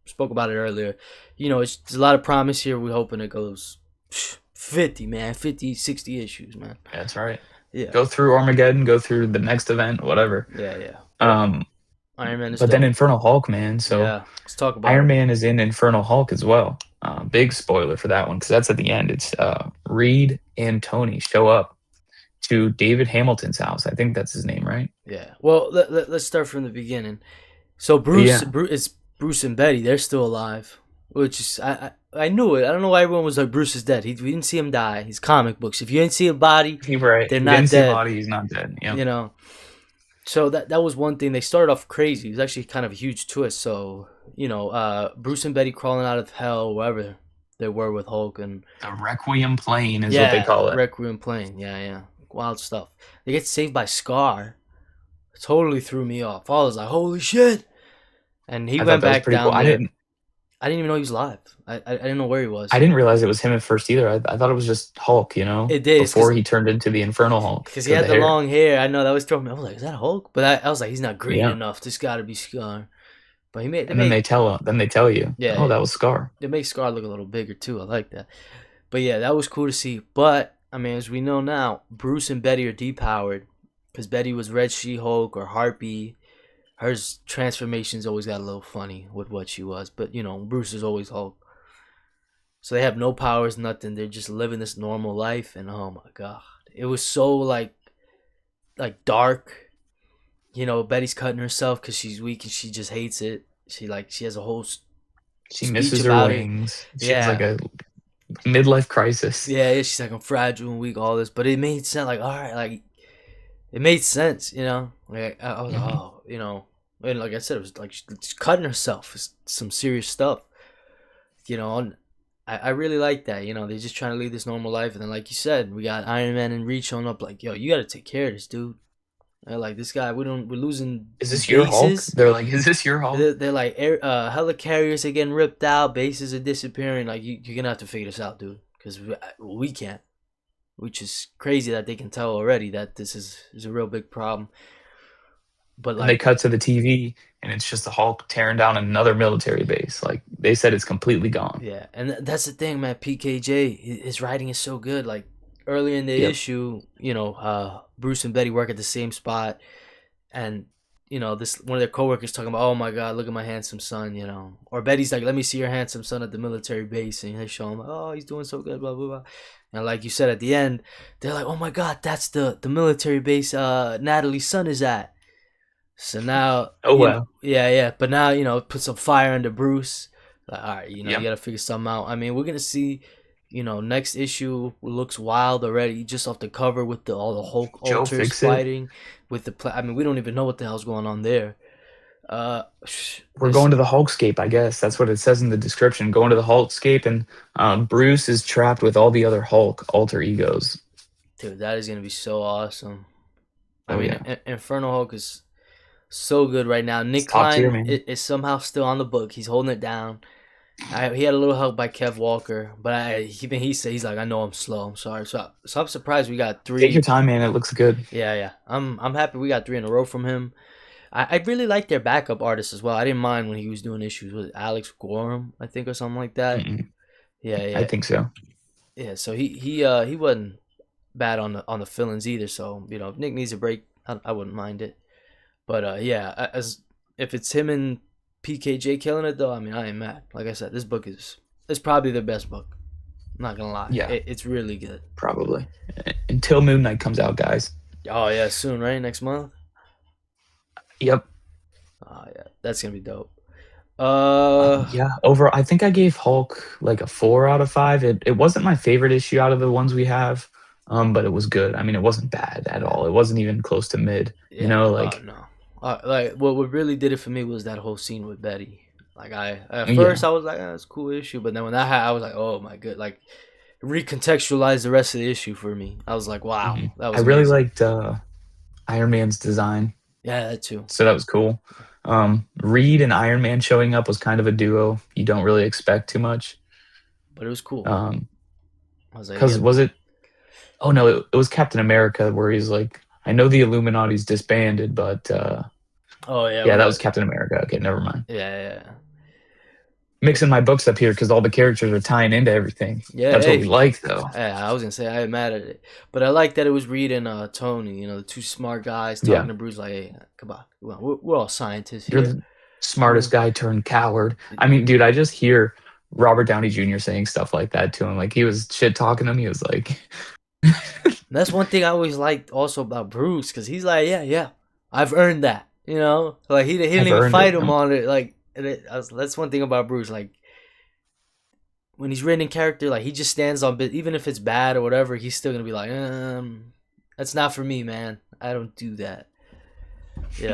spoke about it earlier. There's a lot of promise here. We're hoping it goes 50, man, 50, 60 issues, man. That's right. Yeah, Go through Armageddon, go through the next event, whatever. yeah, yeah. But Um, Iron Man is but then dope. Infernal Hulk, man. So Yeah, let's talk about Iron it. Man is in Infernal Hulk as well. Big spoiler for that one because that's at the end. It's Reed and Tony show up to David Hamilton's house. I think that's his name, right? Yeah. Well, let's start from the beginning. So Yeah. Bruce and Betty, they're still alive. which is I knew it. I don't know why everyone was like Bruce is dead. We didn't see him die. He's comic books. If you didn't see a body, He right. they're You didn't not see a dead. body. He's not dead. Yep. You know. So that was one thing. They started off crazy. It was actually kind of a huge twist. So Bruce and Betty crawling out of hell, wherever they were with Hulk, and The Requiem plane is what they yeah, call it. Requiem plane. Yeah, yeah, wild stuff. They get saved by Scar. Totally threw me off. I was like, holy shit! And he I thought went that was back pretty cool. down there. I didn't even know he was alive. I didn't know where he I was. didn't realize it was him at first either. I thought it was just Hulk, It did. It's before he turned into the Infernal Hulk because he for the had the hair. long hair. I know that was throwing me. I was like, is that Hulk? But I was like, he's not green Yeah. enough. This got to be Scar. But he made they And then made they tell you, oh, yeah, that was Scar. they make Scar look a little bigger too. I like that. But yeah, that was cool to see. But I mean, as we know now, Bruce and Betty are depowered because Betty was Red She-Hulk or Harpy. Her transformations always got a little funny with what she was, but Bruce is always Hulk. So they have no powers, nothing. They're just living this normal life, and oh my god, it was so dark. Betty's cutting herself because she's weak and she just hates it. She has a whole She speech misses her about it. wings. She has like Yeah, a midlife crisis. yeah, yeah. She's like I'm fragile and weak, all this, but it made sense. Like all right, like it made sense. Like I was like, Hmm. oh, and like I said, it was like she's cutting herself. It's some serious stuff. And I really like that. They're just trying to lead this normal life, and then like you said, we got Iron Man and Reed showing up. Like, yo, you got to take care of this dude. Like this guy, we're losing Is this your Hulk? bases. They're like, is this your Hulk? They're like helicarriers are getting ripped out, bases are disappearing. Like you're gonna have to figure this out, dude, because we can't. Which is crazy that they can tell already that this is a real big problem. But And they like, cut to the TV, and it's just the Hulk tearing down another military base. Like they said, it's completely gone. yeah, and that's the thing, man. PKJ, his writing is so good. Like earlier in the Yep. issue, Bruce and Betty work at the same spot, and this one of their coworkers talking about, oh my god, look at my handsome son, or Betty's like, let me see your handsome son at the military base, and they show him, like, oh, he's doing so good, blah blah blah, and like you said at the end, they're like, oh my god, that's the military base Natalie's son is at. So now, Oh wow. yeah, yeah, but now put some fire under Bruce. Like, all right, you Yep. gotta figure something out. I mean, we're gonna see, next issue looks wild already, just off the cover with all the Hulk Joe alters fix it. fighting with I mean, we don't even know what the hell's going on there. We're This going to the Hulkscape, I guess. That's what it says in the description. Going to the Hulkscape, and Bruce is trapped with all the other Hulk alter egos. dude, that is gonna be so awesome. I Oh mean, yeah, Inferno Hulk is so good right now. it's Nick top tier, Klein man. is somehow still on the book. He's holding it down. He had a little help by Kev Walker, but he said he's like, I know I'm slow. I'm sorry. So I'm surprised we got Take your three. time, man. It looks good. Yeah, yeah. I'm happy we got three in a row from him. I really like their backup artists as well. I didn't mind when he was doing issues with Alex Gorham, I think, or something like that. Mm-mm. Yeah, I yeah, think so. yeah. So he wasn't bad on the fillings either. So if Nick needs a break, I wouldn't mind it. But yeah, as if it's him and PKJ killing it though, I mean I ain't mad. Like I said, this book is it's probably their best book. I'm not gonna lie, Yeah, it's really good. probably. Until Moon Knight comes out, guys. Oh yeah, soon, right? Next month. Yep. Oh yeah, that's gonna be dope. Uh, Yeah. Over, I think I gave Hulk like a 4 out of 5. It wasn't my favorite issue out of the ones we have, but it was good. I mean, it wasn't bad at all. It wasn't even close to mid. yeah. Oh Like, no. Like what really did it for me was that whole scene with Betty. Like I at first yeah. I was like, oh, it's a cool issue, but then when that happened, I was like, oh my good, like recontextualized the rest of the issue for me. I was like, wow, that I was really amazing. liked Iron Man's design, Yeah, that too. so that was cool. Reed and Iron Man showing up was kind of a duo. You don't really expect too much. But it was cool. Um, I was like, because yeah. was it? Oh no, it was Captain America where he's like, I know the Illuminati's disbanded, but Oh yeah, yeah, that well, was Captain America. Okay, never mind. yeah. Mixing my books up here because all the characters are tying into everything. Yeah, That's what we hey. like, though. I was gonna say I ain't mad at it, but I like that it was Reed and Tony. The two smart guys talking Yeah, to Bruce like, "Hey, come on, we're all scientists you're here." the smartest Mm. guy turned coward. I mean, dude, I just hear Robert Downey Jr. saying stuff like that to him. Like he was shit talking him. He was like, That's one thing I always liked also about Bruce, because he's like, yeah, I've earned that. Like he didn't "I've even earned it." fight him on it. Like that's one thing about Bruce. Like when he's written in character, like he just stands on bit, even if it's bad or whatever, he's still gonna be like, that's not for me, man. I don't do that.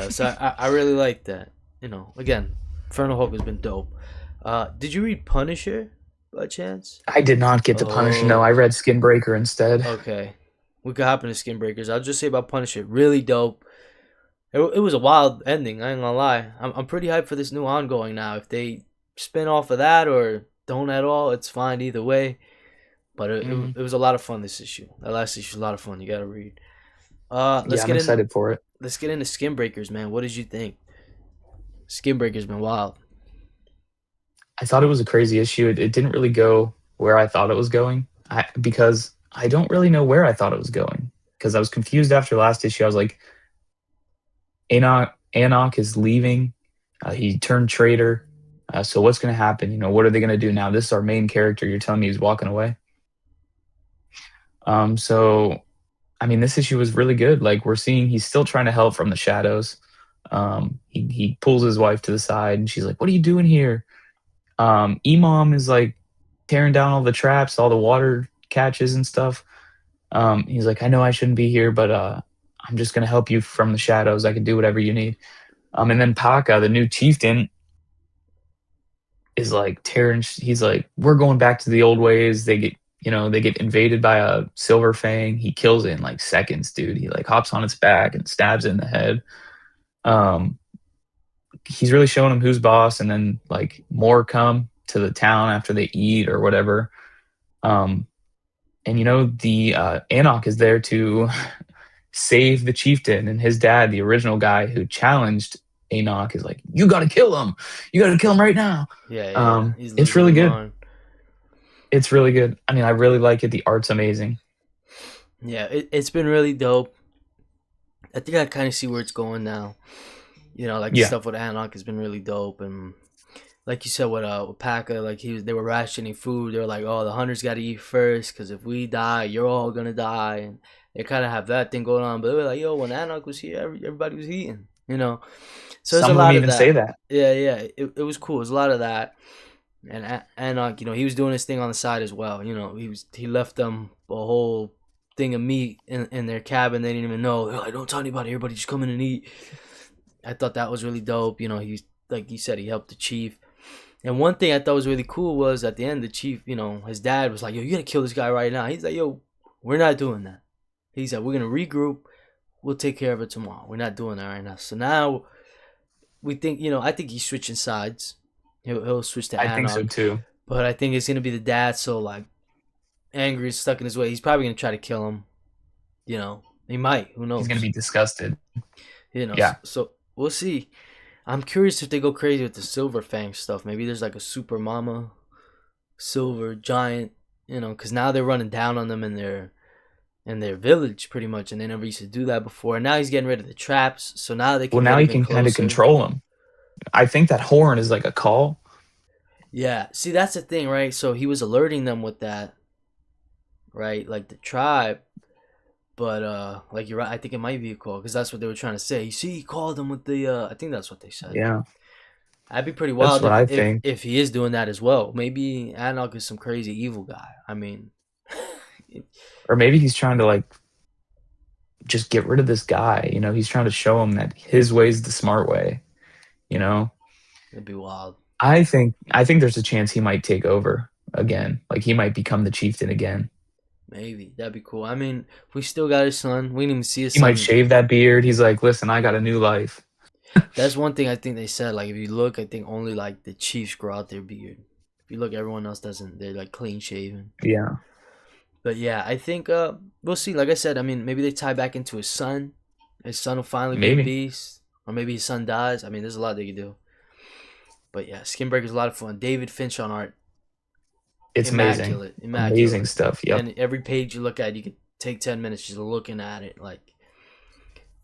So I really like that. Again, Infernal Hulk has been dope. Did you read Punisher by chance? I did not get to Punisher. No, I Oh, read Skinbreaker instead. okay. We could hop into Skin Breakers. I'll just say about Punisher, really dope. It was a wild ending. I ain't gonna lie. I'm pretty hyped for this new ongoing now. If they spin off of that or don't at all, it's fine either way. But Hmm. it was a lot of fun this issue. That last issue was a lot of fun. You gotta read. Let's Yeah, I'm get in. excited for it. Let's get into Skin Breakers, man. What did you think? Skin Breakers been wild. I thought it was a crazy issue. It didn't really go where I thought it was going. Because I don't really know where I thought it was going. Because I was confused after last issue. I was like, Anok is leaving. He turned traitor. So what's going to happen? What are they going to do now? This is our main character. You're telling me he's walking away. So I mean, this issue was really good. Like we're seeing, he's still trying to help from the shadows. He pulls his wife to the side, and she's like, "What are you doing here?" Emom is like tearing down all the traps, all the water catches and stuff. He's like, "I know I shouldn't be here, but I'm just gonna help you from the shadows. I can do whatever you need." And then Paka, the new chieftain, is like tearing. He's like, "We're going back to the old ways." They get invaded by a silver fang. He kills it in like seconds, dude. He like hops on its back and stabs it in the head. Um, he's really showing him who's boss, and then like more come to the town after they eat or whatever. Um, and the Anok is there to save the chieftain, and his dad, the original guy who challenged Anok, is like, "You got to kill him. You got to kill him right now." Yeah. He's It's losing really his good. mind. It's really good. I mean, I really like it. The art's amazing. Yeah, it's been really dope. I think I kind of see where it's going now. Like the Yeah, stuff with Anarch has been really dope, and like you said with Paka, like they were rationing food. They were like, "Oh, the hunters got to eat first, because if we die, you're all gonna die." And they kind of have that thing going on. But they were like, "Yo, when Anarch was here, everybody was eating." So there's a some of them lot of even say that. that. Yeah. It was cool. It was a lot of that. And Anarch, he was doing his thing on the side as well. He left them a whole thing of meat in their cabin. They didn't even know. They're like, "Don't tell anybody. Everybody just come in and eat." I thought that was really dope. He's like you said, he helped the chief. And one thing I thought was really cool was at the end, the chief, his dad was like, "Yo, you gotta kill this guy right now." He's like, "Yo, we're not doing that." He said, "We're gonna regroup. We'll take care of it tomorrow. We're not doing that right now." So now we think, I think he's switching sides. He'll switch to I think so Anarch, too. but I think it's gonna be the dad. So like, angry, stuck in his way. He's probably gonna try to kill him. He might. Who He's gonna knows? be disgusted. So, Yeah, so we'll see. I'm curious if they go crazy with the Silver Fang stuff. Maybe there's like a Super Mama Silver Giant, because now they're running down on them in their village pretty much, and they never used to do that before. And now he's getting rid of the traps, so now they well, can now get he even can kind of closer. control him. I think that horn is like a call. Yeah, see that's the thing, right? So he was alerting them with that, right? Like the tribe, but like you're right. I think it might be a call because that's what they were trying to say. You see, he called them with the. I think that's what they said. Yeah, That'd be pretty that's wild what if I if think. if he is doing that as well. Maybe Anok is some crazy evil guy. I mean, Or maybe he's trying to like just get rid of this guy. He's trying to show him that his way is the smart way. You know, it'd be wild. I think there's a chance he might take over again. Like he might become the chieftain again. Maybe that'd be cool. I mean, we still got his son. We didn't even see his He might son. shave that beard. He's like, listen, I got a new life. That's one thing I think they said. Like, if you look, I think only like the Chiefs grow out their beard. If you look, everyone else doesn't. They're like clean shaven. Yeah, But yeah, I think we'll see. Like I said, I mean, maybe they tie back into his son. His son will finally be a maybe. beast, or maybe his son dies. I mean, there's a lot they could do. But yeah, Skinbreaker's a lot of fun. David Finch on art, It's amazing. immaculate, Amazing immaculate. stuff. Yep. And every page you look at, you could take 10 minutes just looking at it. Like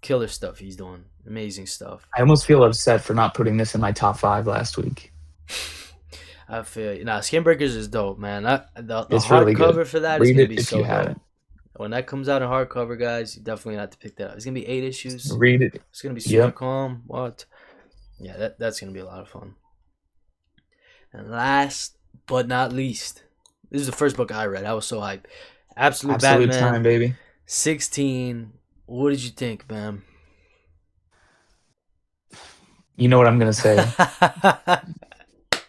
killer stuff he's doing, amazing stuff. I almost feel upset for not putting this in my top five last week. I feel you. Nah, Skinbreakers is dope, man. The It's really good. hardcover for that is Read gonna it be if you so haven't. dope. When that comes out in hardcover, guys, you definitely have to pick that up. It's gonna be 8 issues. Read it. It's gonna be super Yep. calm. What? Yeah, that's gonna be a lot of fun. And last but not least, This is the first book I read. I was so hyped. Absolute Absolute Batman time, baby. 16. What did you think, man? You know what I'm gonna say?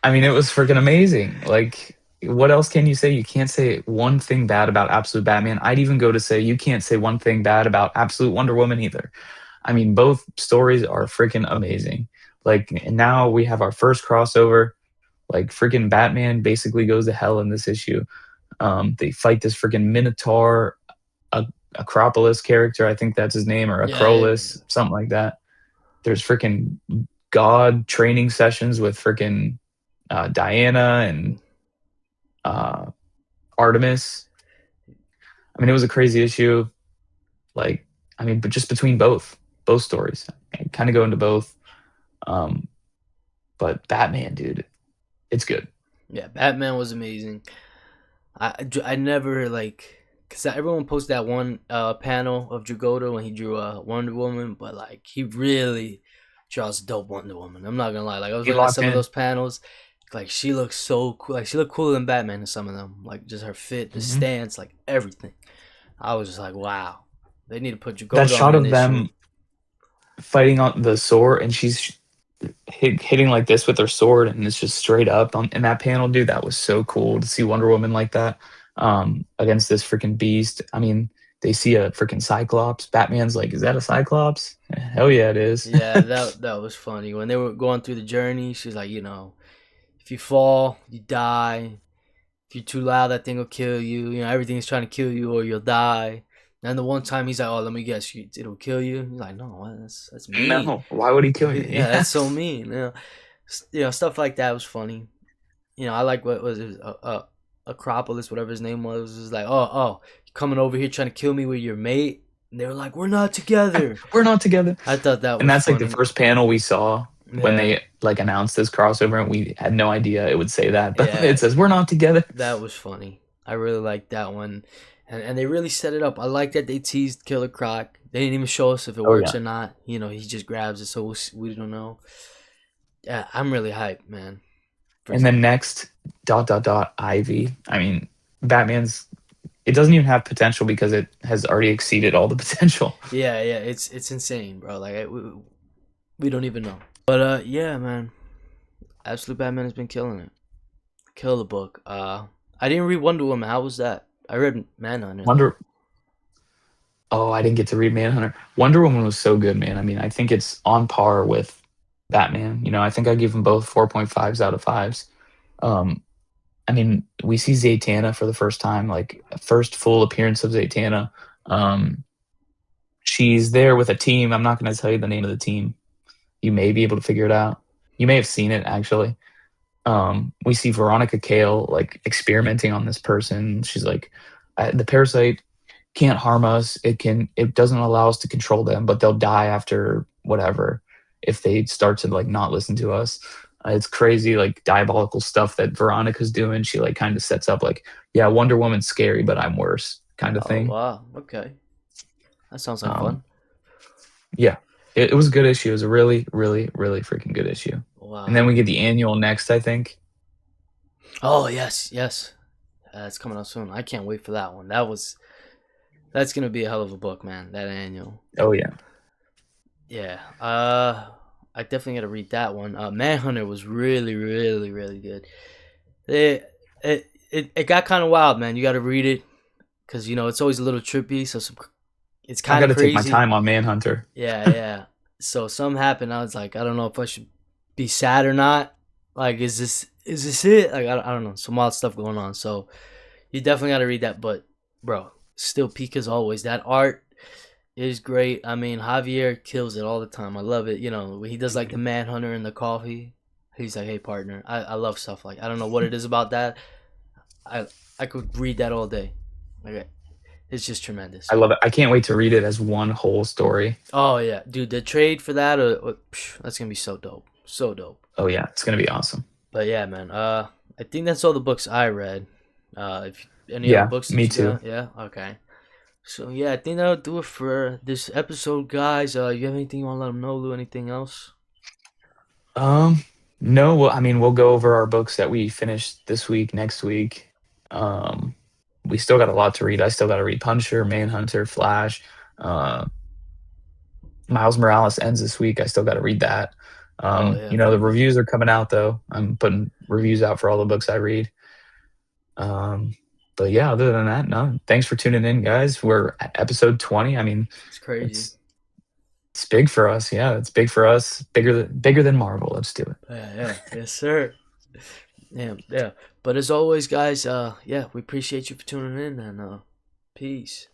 I mean, it was freaking amazing. Like, what else can you say? You can't say one thing bad about Absolute Batman. I'd even go to say you can't say one thing bad about Absolute Wonder Woman either. I mean, both stories are freaking amazing. Like, and now we have our first crossover. Like, freaking Batman basically goes to hell in this issue. They fight this freaking Minotaur, a Acropolis character, I think that's his name, or Yeah, yeah, Acrolis, something like that. There's freaking God training sessions with freaking Diana and uh, Artemis. I mean, it was a crazy issue. Like, I mean, but just between both stories, I kind of go into both. Um, but Batman, dude, it's good. yeah. Batman was amazing. I never like because everyone posted that one panel of Dragoto when he drew Wonder Woman, but like he really draws a dope Wonder Woman. I'm not gonna lie. Like I was He looking at locked some of in. those panels, like she looks so cool. Like she looked cooler than Batman in some of them. Like just her fit, the Hmm. stance, like everything. I was just like, wow. They need to put That Dragoto on shot an of issue. them fighting on the sword, and she's hitting like this with her sword, and it's just straight up on in that panel, dude. That was so cool to see Wonder Woman like that against this freaking beast. I mean, they see a freaking Cyclops. Batman's like, "Is that a Cyclops?" Hell yeah, it is. Yeah, that was funny when they were going through the journey. She's like, if you fall, you die. If you're too loud, that thing will kill you. Everything's trying to kill you or you'll die. And the one time he's like, "Oh, let me guess, it'll kill you." He's like, "No, that's mean." No, why would he kill you? Yeah, Yeah. that's so mean. Stuff like that was funny. I like what was it, Acropolis, whatever his name was. It was like, oh, you coming over here trying to kill me with your mate? And they were like, "We're not together." We're not together. I thought that And was that's like the funny. first panel we saw when Yeah, they like announced this crossover, and we had no idea it would say that, but yeah, it says we're not together. that was funny. I really liked that one, and they really set it up. I like that they teased Killer Croc. They didn't even show us if it Oh works yeah. or not. He just grabs it, so we don't know. Yeah, I'm really hyped, man. For And then next, dot dot dot Ivy. I mean, Batman's it doesn't even have potential because it has already exceeded all the potential. yeah, yeah, it's insane, bro. Like we don't even know. But yeah, man, Absolute Batman has been killing it. Kill the book. I didn't read Wonder Woman. How was that? I read Manhunter though. Wonder Oh, I didn't get to read Manhunter. Wonder Woman was so good, man. I mean, I think it's on par with Batman. I think I give them both 4.5s out of 5s. Um, I mean, we see Zatanna for the first time, like first full appearance of Zatanna. Um, she's there with a team. I'm not going to tell you the name of the team. You may be able to figure it out. You may have seen it actually. We see Veronica Cale like experimenting on this person. She's like, the parasite can't harm us. It doesn't allow us to control them, but they'll die after whatever if they start to like not listen to us. It's crazy, like diabolical stuff that Veronica's doing. She like kind of sets up like, yeah, Wonder Woman's scary, but I'm worse, kind of Oh thing. wow, okay, that sounds like Um, fun. yeah, it was a good issue. It was a really, really, really freaking good issue. And then Wow. we get the annual next, I think. Oh yes, yes. It's coming out soon. I can't wait for that one. That's gonna be a hell of a book, man. That annual. Oh yeah, Yeah. I definitely gotta read that one. Manhunter was really, really, really good. It got kind of wild, man. You gotta read it because it's always a little trippy. So it's I kind got of to take my crazy. time on Manhunter. Yeah, yeah. So something happened. I was like, I don't know if I should be sad or not. Like, is this it? Like, I don't know. Some wild stuff going on. So you definitely got to read that. But bro, still peak as always. That art is great. I mean, Javier kills it all the time. I love it. When he does like the Manhunter and the coffee. He's like, hey partner. I love stuff like. I don't know what it is about that. I I could read that all day. Like, it's just I tremendous. love it. I can't wait to read it as one whole story. Oh yeah, dude, the trade for that, that's gonna be so dope, so dope. Oh yeah, it's gonna be awesome. But yeah, man. I think that's all the books I read. If any other Yeah, books that me you too. got, yeah, okay. So yeah, I think that'll do it for this episode, guys. You have anything you want to let them know, Lou? Anything else? Um, no, well, I mean, we'll go over our books that we finished this week, next week. Um, we still got a lot to read. I still got to read Punisher, Manhunter, Flash. Uh, Miles Morales ends this week. I still got to read that. Oh yeah, The facts. reviews are coming out though. I'm putting reviews out for all the books I read. Um, but yeah, other than that, no. Thanks for tuning in, guys. We're at episode 20. I mean, It's crazy. it's it's big for us. Yeah, it's big for us. Bigger than Marvel. Let's do it. Yeah, yeah, yes, sir. Yeah, yeah. But as always, guys, yeah, we appreciate you for tuning in, and peace.